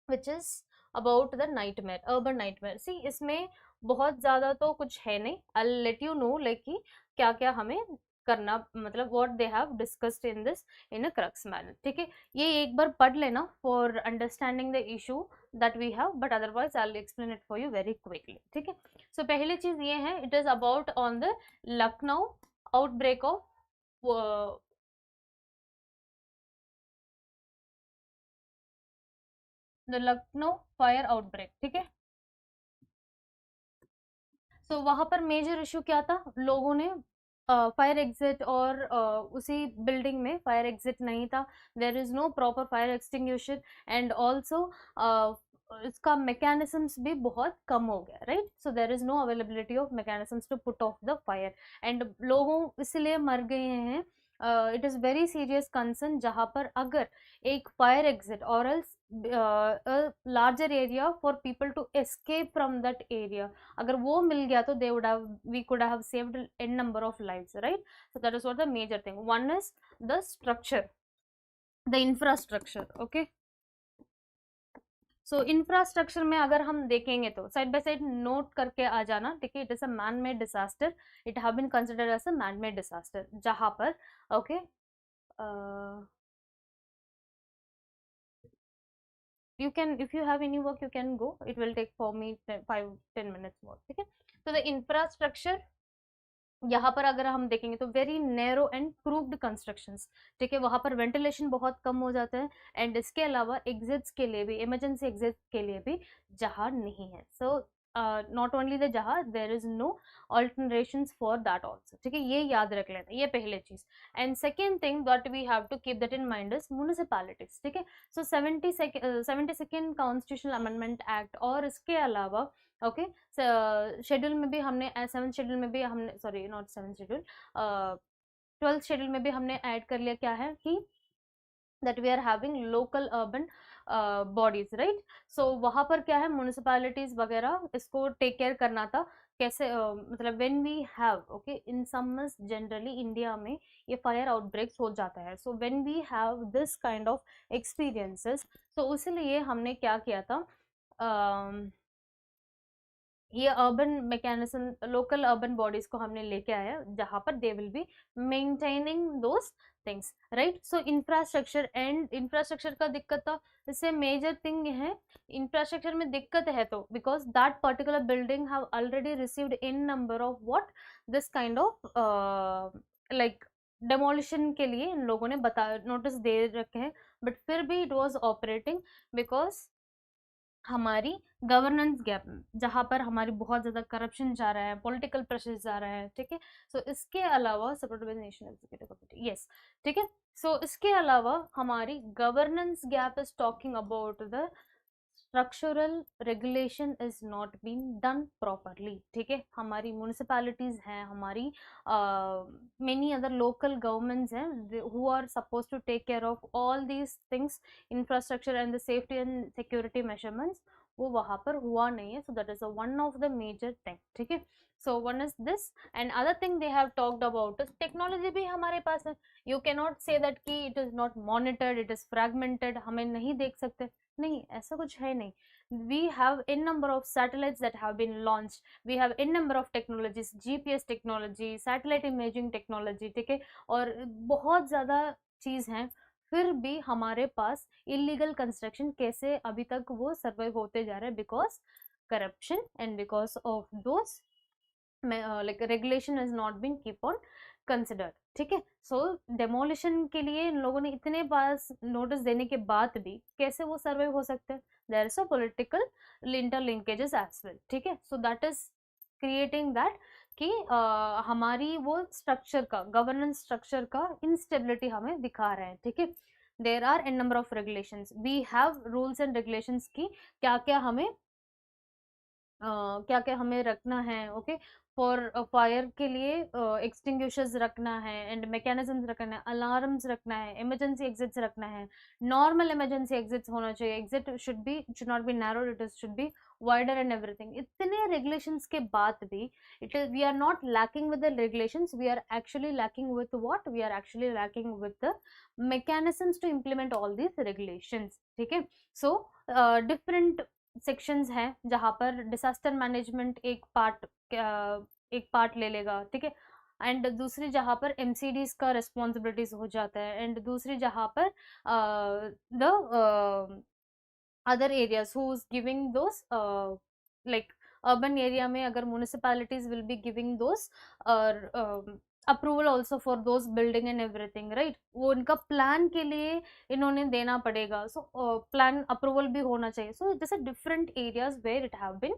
Speaker 1: which is about the nightmare, urban nightmare. See इसमें बहुत ज़्यादा तो कुछ है नहीं. I let you know like कि क्या क्या हमें करना, मतलब what they have discussed in this in a crux manner, ठीक है. ये एक बार पढ़ लेना for understanding the issue that we have, but otherwise I will explain it for you very quickly, ठीक है. सो पहली चीज़ ये है, it is about on the Lucknow outbreak of the Lucknow fire outbreak, ठीक है. सो वहां पर मेजर इशू क्या था, लोगों ने फायर एग्जिट और उसी बिल्डिंग में फायर एग्जिट नहीं था. There is no proper fire extinguisher and also इसका मैकेनिज्म्स भी बहुत कम हो गया, right. So there is no availability of mechanisms to put off the fire and लोगों इसलिए मर गए हैं. It is very serious concern जहाँ पर अगर एक फायर एग्जिट और else larger area for people to escape from that area, अगर वो मिल गया तो they would have, we could have saved an number of lives, right. So that is what the major thing. One is the structure, the infrastructure, okay. So infrastructure में अगर हम देखेंगे तो साइड बाय साइड नोट करके आ जाना, ठीक है. It is a man made disaster, it have been considered as a man made disaster, जहां पर okay you can, if you have any work you can go, it will take for me 5-10 minutes more, ठीक है. so the infrastructure यहाँ पर अगर हम देखेंगे तो very narrow and crooked constructions, ठीक है. वहाँ पर वेंटिलेशन बहुत कम हो जाता है एंड इसके अलावा एग्जिट्स के लिए भी, इमरजेंसी एग्जिट के लिए भी जहाँ नहीं है. सो नॉट ओनली द जहाँ, there is no alternations for that also, ठीक है. ये याद रख लेना, ये पहले चीज. And second thing that we have to keep that in mind is municipalities, ठीक है. सो 72nd कॉन्स्टिट्यूशनल अमेंडमेंट एक्ट और इसके अलावा ओके शेड्यूल में भी हमने, 7th शेड्यूल में भी हमने, sorry not 7th schedule, 12th schedule में भी हमने ऐड कर लिया, क्या है कि that we are having local urban bodies, right. So वहाँ पर क्या है, म्यूनिसिपैलिटीज वगैरह इसको टेक केयर करना था कैसे मतलब when we have okay in summers generally India में ये फायर आउटब्रेक्स हो जाता है, so when we have this kind of experiences, तो इसलिए हमने क्या किया था, ये urban mechanism local urban bodies को हमने लेके आया जहां पर they will be maintaining those things, right. So infrastructure and infrastructure का दिक्कत था, इससे मेजर थिंग है इंफ्रास्ट्रक्चर में दिक्कत है तो because that particular building have already received in number of what this kind of like demolition के लिए इन लोगों ने बता नोटिस दे रखे हैं, बट फिर भी इट वाज ऑपरेटिंग बिकॉज हमारी गवर्नेंस गैप, जहां पर हमारी बहुत ज्यादा करप्शन जा रहा है, पॉलिटिकल प्रेशर जा रहा है, ठीक है। सो इसके अलावा supported by national executive committee, yes, ठीक है। सो इसके अलावा हमारी governance gap is talking about the structural regulation is not been done properly, ठीक है। हमारी म्यूनिसिपैलिटीज हैं, हमारी मेनी अदर लोकल गवर्नमेंट्स हैं who are suppose to take care of all these things, infrastructure and the safety and security measurements, वो वहां पर हुआ नहीं है। So that is one of the major thing, ठीक है। So one is this and other thing they have talked about technology भी हमारे पास है, you can not say that कि it is not monitored, it is fragmented, हमें नहीं देख सकते, नहीं, ऐसा कुछ है नहीं। we have in number of satellites that have been launched, we have in number of technologies, GPS technology, satellite imaging technology, ठीक है, और बहुत ज्यादा चीज है, फिर भी हमारे पास इलीगल कंस्ट्रक्शन कैसे अभी तक वो सर्वाइव होते जा रहे हैं, because corruption and because of those like regulation is not been keep on considered, ठीक है। सो डेमोलिशन के लिए इन लोगों ने इतने पास नोटिस देने के बाद भी कैसे वो सर्वाइव हो सकते हैं, there is a political interlinkages as well, ठीक है। So that is creating that कि हमारी वो स्ट्रक्चर का गवर्नेंस स्ट्रक्चर का इंस्टेबिलिटी हमें दिखा रहे हैं, ठीक है। There are an number of regulations, we have rules and regulations की क्या क्या हमें क्या क्या हमें रखना है, ओके। फॉर फायर के लिए एक्सटिंग्विशर्स रखना है एंड मैकेनिज्म्स रखना है, अलार्म्स रखना है, इमरजेंसी एग्जिट्स रखना है, नॉर्मल इमरजेंसी एग्जिट्स होना चाहिए, exit should not be narrow, it should be wider and everything. इतने रेगुलेशंस के बाद भी it is we are not lacking with the regulations, we are actually lacking with what, we are actually lacking with the mechanisms to implement all these regulations, ठीक है। So different sections हैं जहां पर disaster management एक part ले लेगा, ठीक है, एंड दूसरी जहां पर एमसीडीज का रिस्पॉन्सिबिलिटीज हो जाता है, एंड दूसरी जहां पर the other areas who is giving those like urban area में अगर municipalities will be giving those approval also for those building and everything, right, वो उनका प्लान के लिए इन्होंने देना पड़ेगा, सो प्लान अप्रूवल भी होना चाहिए। सो जैसे different areas where it have been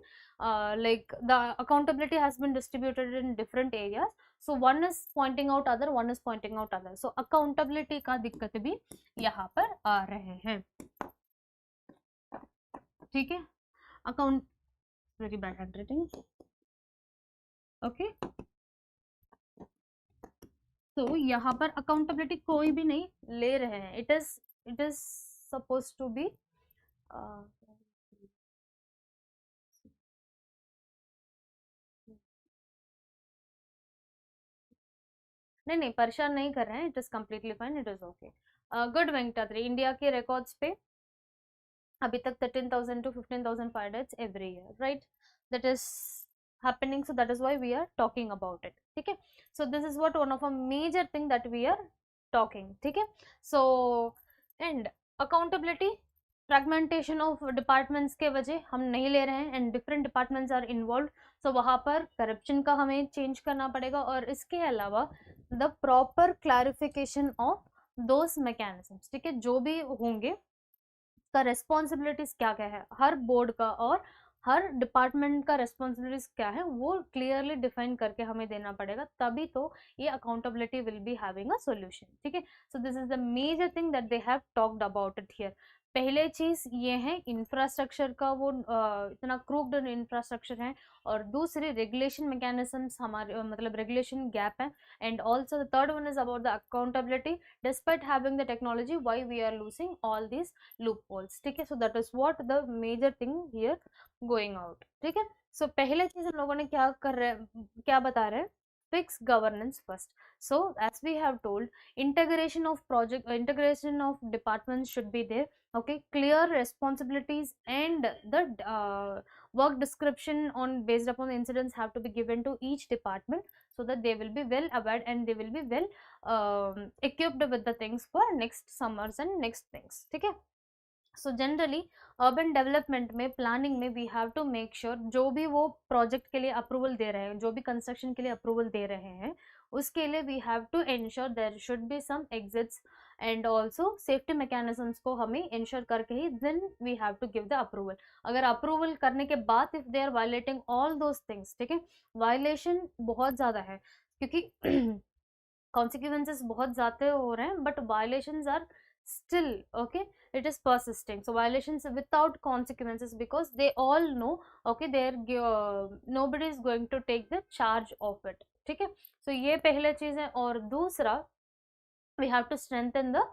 Speaker 1: like the accountability has been distributed in different areas, so one is pointing out other, one is pointing out other, so accountability का दिक्कत भी यहाँ पर आ रहे हैं, ठीक है। Account very bad handwriting, okay. तो यहाँ पर अकाउंटेबिलिटी कोई भी नहीं ले रहे हैं, it is suppose to be नहीं परेशान नहीं कर रहे हैं, it is completely fine, it is okay, good. Venkatadri, India के रिकॉर्ड्स पे अभी तक 13,000 to 15,000 fire deaths every year, right, that is happening, so that is why we are talking about it, ठीक है। so this is what one of a major thing that we are talking, ठीक है। so and accountability fragmentation of departments के वजह हम नहीं ले रहे हैं and different departments are involve, so वहां पर करप्शन का हमें चेंज करना पड़ेगा, और इसके अलावा the proper clarification of those mechanisms, ठीक है, जो भी होंगे का रेस्पॉन्सिबिलिटीज क्या क्या है हर बोर्ड का और हर डिपार्टमेंट का रेस्पॉन्सिबिलिटीज क्या है, वो क्लियरली डिफाइन करके हमें देना पड़ेगा, तभी तो ये accountability will be having a solution, ठीक है। So this is the major thing that they have talked about it here. पहले चीज ये है इंफ्रास्ट्रक्चर का, वो इतना क्रूक्ड इंफ्रास्ट्रक्चर है, और दूसरी रेगुलेशन मैकेनिज्म्स हमारे मतलब रेगुलेशन गैप है, and also the third one is about the accountability despite having the technology why we are losing all these loop holes, ठीक है। So that is what the major thing here going out, ठीक है। सो पहले चीज हम लोगों ने क्या कर रहे हैं, क्या बता रहे हैं, fix governance first. So as we have told, integration of departments should be there. Okay, clear responsibilities and the work description on based upon the incidents have to be given to each department, so that they will be well aware and they will be well equipped with the things for next summers and next things, ठीक है। So generally urban development में, planning में, we have to make sure जो भी वो project के लिए approval दे रहे हैं, जो भी कंस्ट्रक्शन के लिए अप्रूवल दे रहे हैं, उसके लिए we have to ensure there should be some exits and also safety mechanisms को हमें इंश्योर करके ही then we have to give the approval. अगर अप्रूवल करने के बाद if they are violating all those things, ठीक है, वायलेशन बहुत ज़्यादा है क्योंकि consequences बहुत ज़्यादा हो रहे हैं, but violations are still okay, it is persisting. So violations without consequences, because they all know okay nobody is going to take the charge of it, ठीक है। so ये पहले चीज है, और दूसरा we have to strengthen the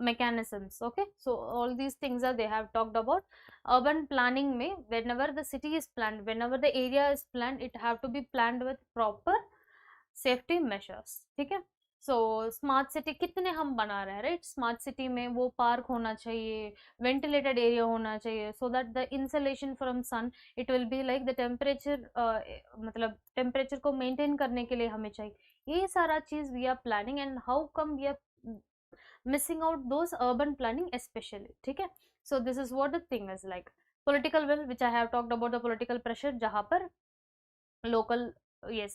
Speaker 1: mechanisms, okay। so all these things are they have talked about. Urban planning में whenever the city is planned, whenever the area is planned, it have to be planned with proper safety measures, ठीक है। So smart city कितने हम बना रहे हैं, right. Smart city में वो पार्क होना चाहिए, वेंटिलेटेड एरिया होना चाहिए, so that the insulation from sun it will be like the temperature, मतलब टेम्परेचर को मेंटेन करने के लिए हमें चाहिए। ये सारा चीज we are planning, and how come we are missing out those urban planning specially, ठीक है। So this is what the thing is like. Political will which I have talked about the political pressure, जहां पर local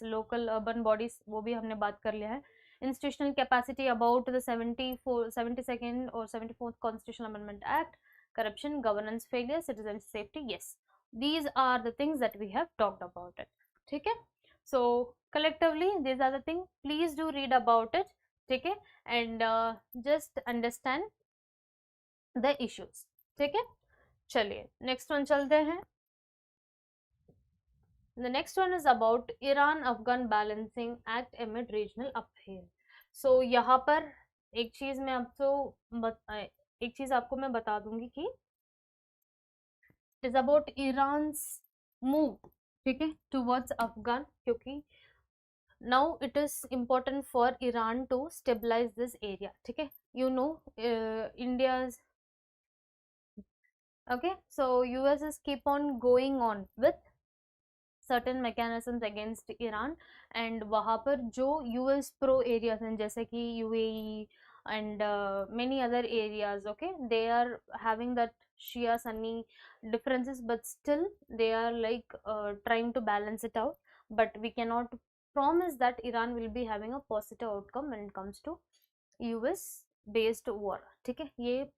Speaker 1: local urban bodies, वो भी हमने बात कर लिया है। Institutional capacity about the 72nd और 74th constitutional amendment act, corruption, governance failure, citizen safety, yes, these are the things that we have talked about it, ठीक है। So collectively these are the thing, please do read about it, ठीक है, and just understand the issues, ठीक है। चलिए next one चलते हैं। The next one is about Iran-Afghan Balancing Act amid regional upheaval. So यहाँ पर एक चीज मैं आपको मैं बता दूंगी कि is about Iran's move, ठीक है, towards Afghan, क्योंकि now it is important for Iran to stabilize this area, ठीक है। You know India's okay, so US is keep on going on with certain mechanisms against Iran, and वहाँ पर जो US pro areas हैं जैसे कि UAE and many other areas, okay, they are having that Shia Sunni differences, but still they are like trying to balance it out, but we cannot promise that Iran will be having a positive outcome when it comes to US based war, ठीक है, ये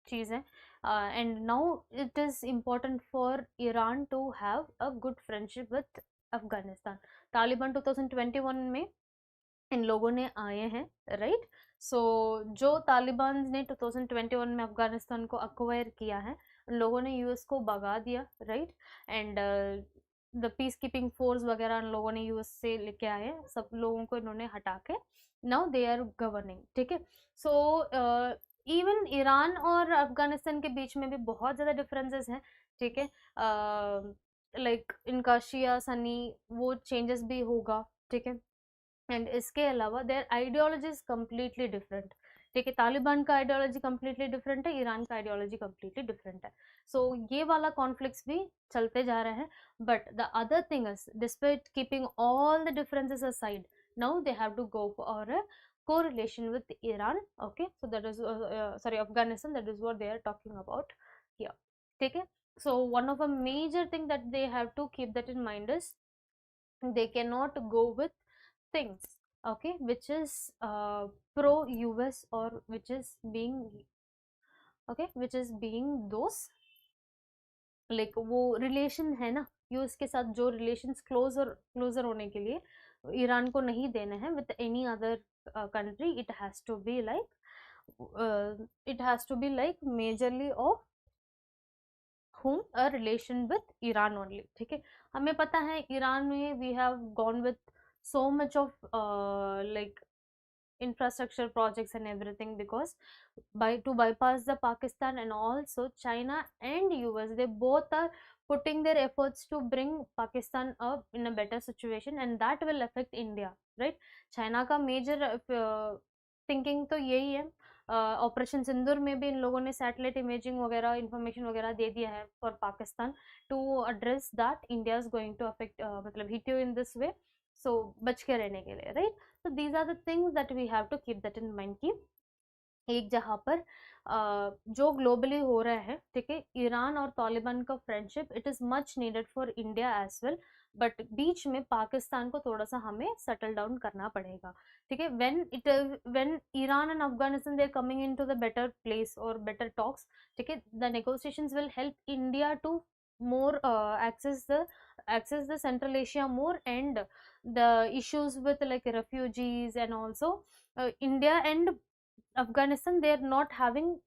Speaker 1: चीज है। And now it is important for Iran to have a good friendship with Afghanistan. Taliban 2021 में इन लोगों ने आए हैं, राइट। सो जो तालिबान ने 2021 में अफगानिस्तान को अक्वायर किया है, उन लोगों ने यूएस को भगा दिया, right. And the peace keeping force वगैरह इन लोगों ने यूएस से लेके आए, सब लोगों को इन्होंने हटा के नाउ दे आर गवर्निंग, ठीक है। सो इवन ईरान और अफगानिस्तान के बीच में भी बहुत ज़्यादा डिफरेंसेस हैं, ठीक है। लाइक इनका शिया सनी वो चेंजेस भी होगा, ठीक है। एंड इसके अलावा there ideology is completely different, ठीक है। तालिबान का आइडियोलॉजी कम्प्लीटली डिफरेंट है, ईरान का आइडियोलॉजी कम्प्लीटली डिफरेंट है। सो ये वाला कॉन्फ्लिक्ट्स भी चलते जा रहे हैं, but the other thing is despite keeping all the differences aside, now they have to go for a correlation with Iran, okay, so that is sorry, Afghanistan, that is what they are talking about here, ठीक है। so one of a major thing that they have to keep that in mind is they cannot go with things, okay, which is pro US or which is being okay, which is being those like वो relation है ना US के साथ, जो relations closure होने के लिए Iran को नहीं देने हैं with any other country, it has to be like majorly of whom a relation with Iran only. ठीक है, हमें पता है ईरान में we have gone with so much of like infrastructure projects and everything, because to bypass the Pakistan, and also China and US, they both are putting their efforts to bring Pakistan up in a better situation, and that will affect India, right? China का major thinking तो यही है. Operation सिंदूर में भी इन लोगों ने satellite imaging वगैरह information वगैरह दे दिया है for Pakistan to address that India is going to affect, मतलब hit you in this way, so बच के रहने के लिए, right? So these are the things that we have to keep that in mind कि एक जहाँ पर जो ग्लोबली हो रहा है, ठीक है, ईरान और तालिबान का friendship, it is much needed for India as well, but बीच में पाकिस्तान को थोड़ा सा हमें सेटल डाउन करना पड़ेगा, ठीक है. When Iran and Afghanistan they are coming into the better place और बेटर टॉक्स, ठीक है, the negotiations will help India to more access the Central Asia more, and the issues with like refugees, and also India and Afghanistan, they are not having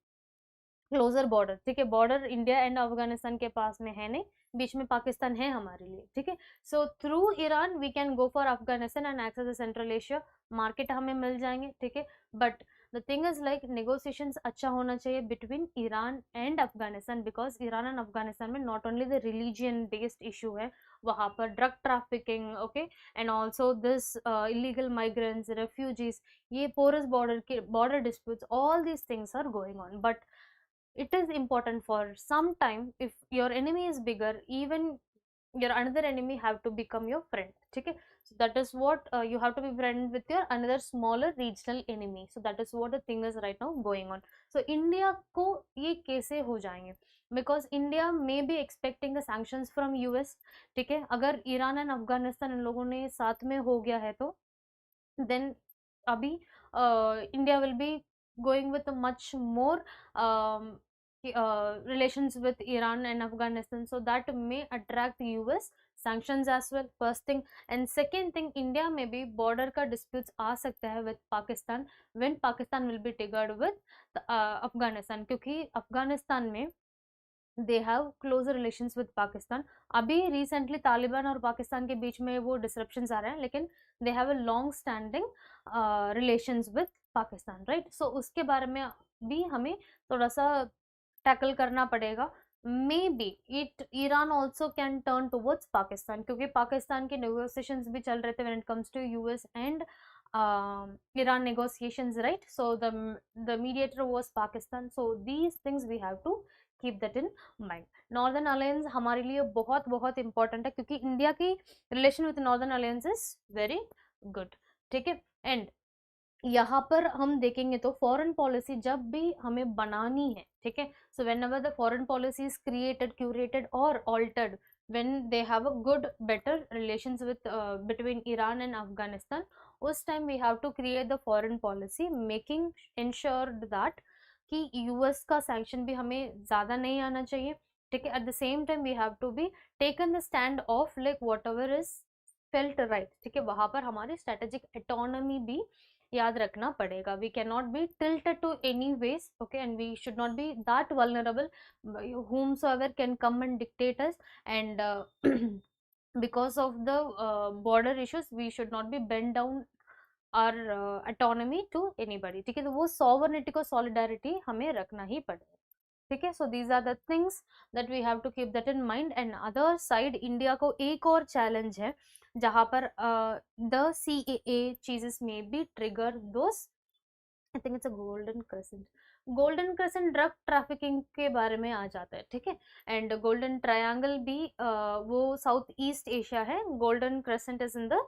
Speaker 1: closer border, ठीक है, border India and Afghanistan के पास में है नहीं, बीच में पाकिस्तान है हमारे लिए, ठीक है. So through Iran we can go for Afghanistan and access the central Asia market हमें मिल जाएंगे, ठीक है. But the thing is like negotiations अच्छा होना चाहिए between Iran and Afghanistan, because Iran and Afghanistan में not only the religion based issue है, वहाँ पर drug trafficking, okay, and also this illegal migrants, refugees, ये पोरस बॉर्डर के border disputes, all these things are going on. But it is important for some time, if your enemy is bigger, even your another enemy have to become your friend, ठीक है. So that is what you have to be friend with your another smaller regional enemy. So that is what the thing is right now going on. So India को ये कैसे हो जाएंगे, because India may be expecting the sanctions from US, ठीक है. अगर Iran and Afghanistan इन लोगों ने साथ में हो गया है तो then अभी India will be going with a much more relations with Iran and Afghanistan, so that may attract US sanctions as well, first thing. And second thing, India में भी border का disputes आ सकता है with Pakistan, when Pakistan will be triggered with Afghanistan, क्योंकि अफगानिस्तान में they have closer relations with Pakistan. अभी recently Taliban और पाकिस्तान के बीच में वो डिसरप्शंस आ रहे हैं, लेकिन they have a long standing relations with Pakistan, right. So उसके बारे में भी हमें थोड़ा सा टैकल करना पड़ेगा. Maybe it Iran also can turn towards Pakistan, क्योंकि पाकिस्तान के नेगोशिएशंस भी चल रहे थे when it comes to US and Iran negotiations, right? So the mediator was Pakistan. So these things we have to keep that in mind. Northern alliance हमारे लिए बहुत बहुत इंपॉर्टेंट है, क्योंकि इंडिया की relation with northern alliance is very good, ठीक है. And यहाँ पर हम देखेंगे तो फॉरेन पॉलिसी जब भी हमें बनानी है, ठीक है, so when ever the foreign policy is created, curated और altered, when they have a good better relations with between Iran and Afghanistan, उस time we have to create the foreign policy making ensured that कि US का sanction भी हमें ज़्यादा नहीं आना चाहिए, ठीक है. At the same time we have to be taken the stand of like whatever is felt right, ठीक है. वहाँ पर हमारी स्ट्रेटेजिक ऑटोनॉमी भी याद रखना पड़ेगा. We can not be tilted to any ways, okay, and we should not be that vulnerable whomsoever can come and dictate us, and because of the border issues we should not be bend down our autonomy to anybody, ठीक है. तो वो sovereignty को solidarity हमें रखना ही पड़ेगा, ठीक है. so these are the things that we have to keep that in mind. and other side India को एक और challenge है जहाँ पर the CAA चीजेस में भी trigger those, I think it's a golden crescent drug trafficking के बारे में आ जाता है, ठीक है. एंड गोल्डन ट्रायंगल भी वो साउथ ईस्ट एशिया है. Golden crescent is in the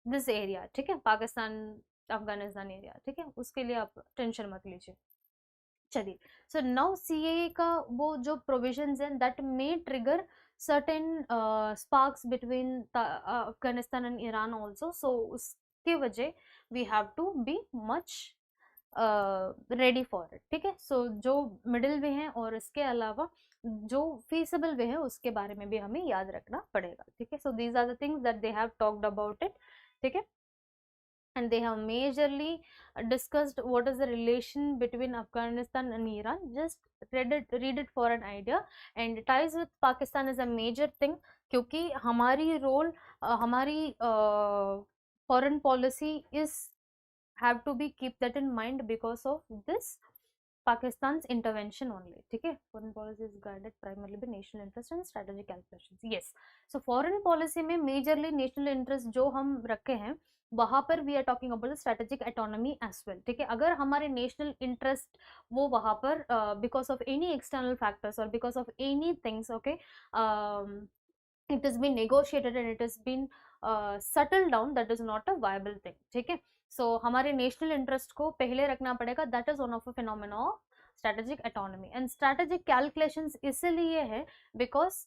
Speaker 1: this area, ठीक है, पाकिस्तान अफगानिस्तान एरिया, ठीक है. उसके लिए आप टेंशन मत लीजिए. चलिए, सो नाउ सीएए का वो जो प्रोविजंस हैं that may trigger certain sparks between Afghanistan and Iran also. So उसके वजह we have to be much ready for it, ठीक है. सो जो मिडिल वे हैं और इसके अलावा जो फीसिबल वे है उसके बारे में भी हमें याद रखना पड़ेगा, ठीक है. So these are the things that they have talked about it, ठीक है. and they have majorly discussed what is the relation between Afghanistan and Iran. Just read it for an idea. And ties with Pakistan is a major thing, क्योंकि हमारी role हमारी foreign policy is have to be keep that in mind because of this Pakistan's intervention only. ठीक है, foreign policy is guided primarily by national interest and strategic calculations. Yes, so foreign policy में majorly national interest जो हम रखे हैं वहां पर we are talking about the strategic autonomy as well. ठीक है, अगर हमारे नेशनल इंटरेस्ट वो वहां पर because of any external factors और because of any things, okay, it has been negotiated and it has been settled down, that is not a viable thing. ठीक है, so हमारे नेशनल इंटरेस्ट को पहले रखना पड़ेगा. That is one of a phenomena of strategic autonomy. And strategic calculations इसलिए है because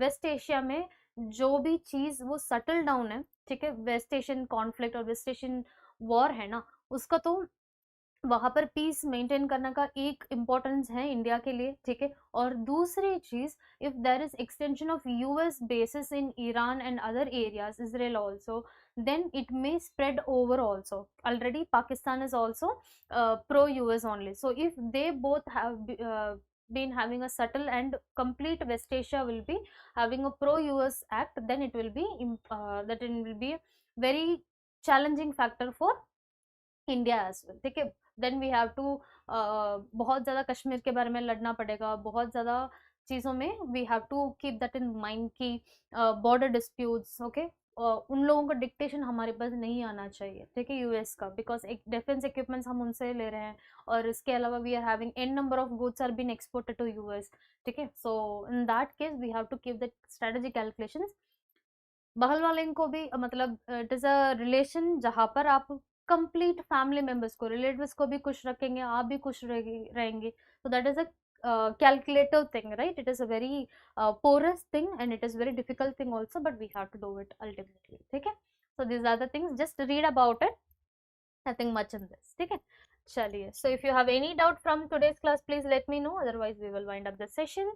Speaker 1: West Asia में जो भी चीज वो सेटल डाउन है, ठीक है, वेस्ट एशियन कॉन्फ्लिक्ट और वेस्ट एशियन वॉर है ना, उसका तो वहां पर पीस मेंटेन करने का एक इम्पोर्टेंस है इंडिया के लिए. ठीक है, और दूसरी चीज, if there is extension of US basis in Iran and other areas, Israel also, then it may spread over also. Already Pakistan is also pro US only, so if they both have been having a subtle and complete West Asia will be having a pro US act, then it will be that it will be a very challenging factor for India as well. ठीक है, then we have to बहुत ज़्यादा कश्मीर के बारे में लड़ना पड़ेगा, बहुत ज़्यादा चीज़ों में we have to keep that in mind की बॉर्डर डिस्प्यूट्स, ओके, उन लोगों का डिक्टेशन हमारे पास नहीं आना चाहिए. ठीक है, यूएस का, बिकॉज एक डिफेंस इक्विपमेंट्स हम उनसे ले रहे हैं और इसके अलावा we are having an number of goods are been exported to US. ठीक है, so in that case we have to keep that strategic calculations. बहल वाले को भी मतलब इट इज़ अ रिलेशन जहाँ पर आप कंप्लीट फैमिली मेंबर्स को, रिलेटिव्स को भी खुश रखेंगे, आप भी खुश रहेंगे. तो that is a calculative thing, right? It is a very porous thing and it is very difficult thing also, but we have to do it ultimately. ठीक है, so these are the things, just read about it, nothing much in this. ठीक है, चलिए, so if you have any doubt from today's class, please let me know, otherwise we will wind up the session.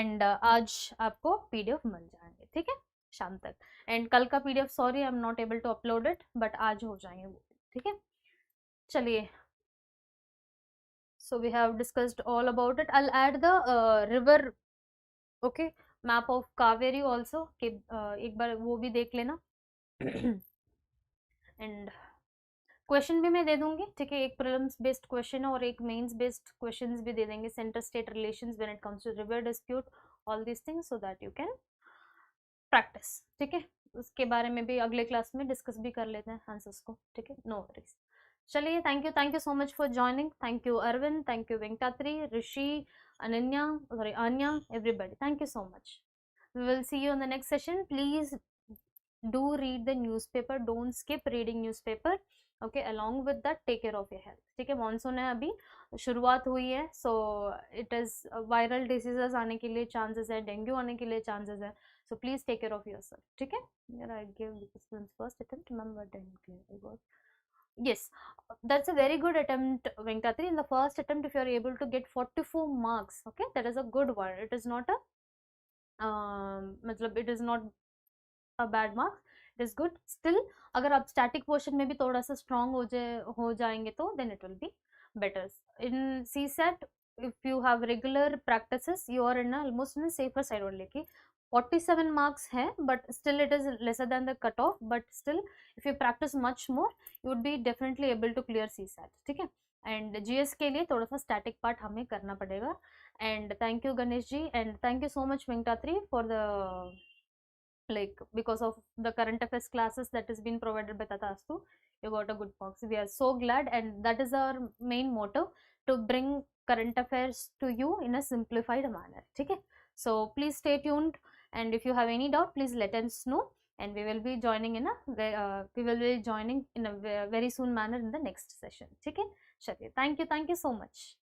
Speaker 1: and आज आपको PDF मिल जाएंगे, ठीक है, शाम तक. एंड कल का PDF sorry I am not able to upload it, but आज हो जाएंगे वो, ठीक है. चलिए, so we have discussed all about it. I'll add the river, okay, map of Kaveri also, कि एक बार वो भी देख लेना. एंड क्वेश्चन भी मैं दे दूंगी, ठीक है, एक प्रीलिम्स बेस्ड क्वेश्चन और एक मेंस बेस्ड क्वेश्चंस भी दे देंगे. Centre state relations when it comes to river dispute, all these things, so that you can practise. ठीक है, उसके बारे में भी अगले क्लास में डिस्कस भी कर लेते हैं आंसर्स को. ठीक है, नो वरीज. चलिए, thank you so much for joining. Thank you Arvind, thank you Venkatatri, Rishi, Ananya, sorry Anya, everybody, thank you so much. We will see you in the next session. Please do read the newspaper, don't skip reading newspaper, okay. Along with that, take care of your health. ठीक है, monsoon है, अभी शुरुआत हुई है, so it is viral diseases आने के लिए चांसेस है, डेंगू आने के लिए चांसेस है, so please take care of yourself. ठीक है, I gave this first attempt, remember, didn't clear. I got, yes, that's a very good attempt, Venkatri. In the first attempt, if you are able to get 44 marks, okay, that is a good one. It is not a मतलब it is not a bad marks, it is good. Still, अगर आप static portion में भी थोड़ा सा strong हो जाएंगे तो then it will be better. In CSAT, if you have regular practices, you are in almost in a safer side only. कि 47 marks है, but still it is lesser than the cutoff, but still if you practice much more, you would be definitely able to clear CSAT. ठीक है, and GS के लिए थोड़ा सा static part हमें करना पड़ेगा. And thank you Ganesh ji, and thank you so much Venkatatri for the, like, because of the current affairs classes that has been provided by Tathastu, you got a good marks. We are so glad, and that is our main motto, to bring current affairs to you in a simplified manner. ठीक है, so please stay tuned, and if you have any doubt, please let us know, and we will be joining in a very soon manner in the next session. ठीक है, चलिए, thank you so much.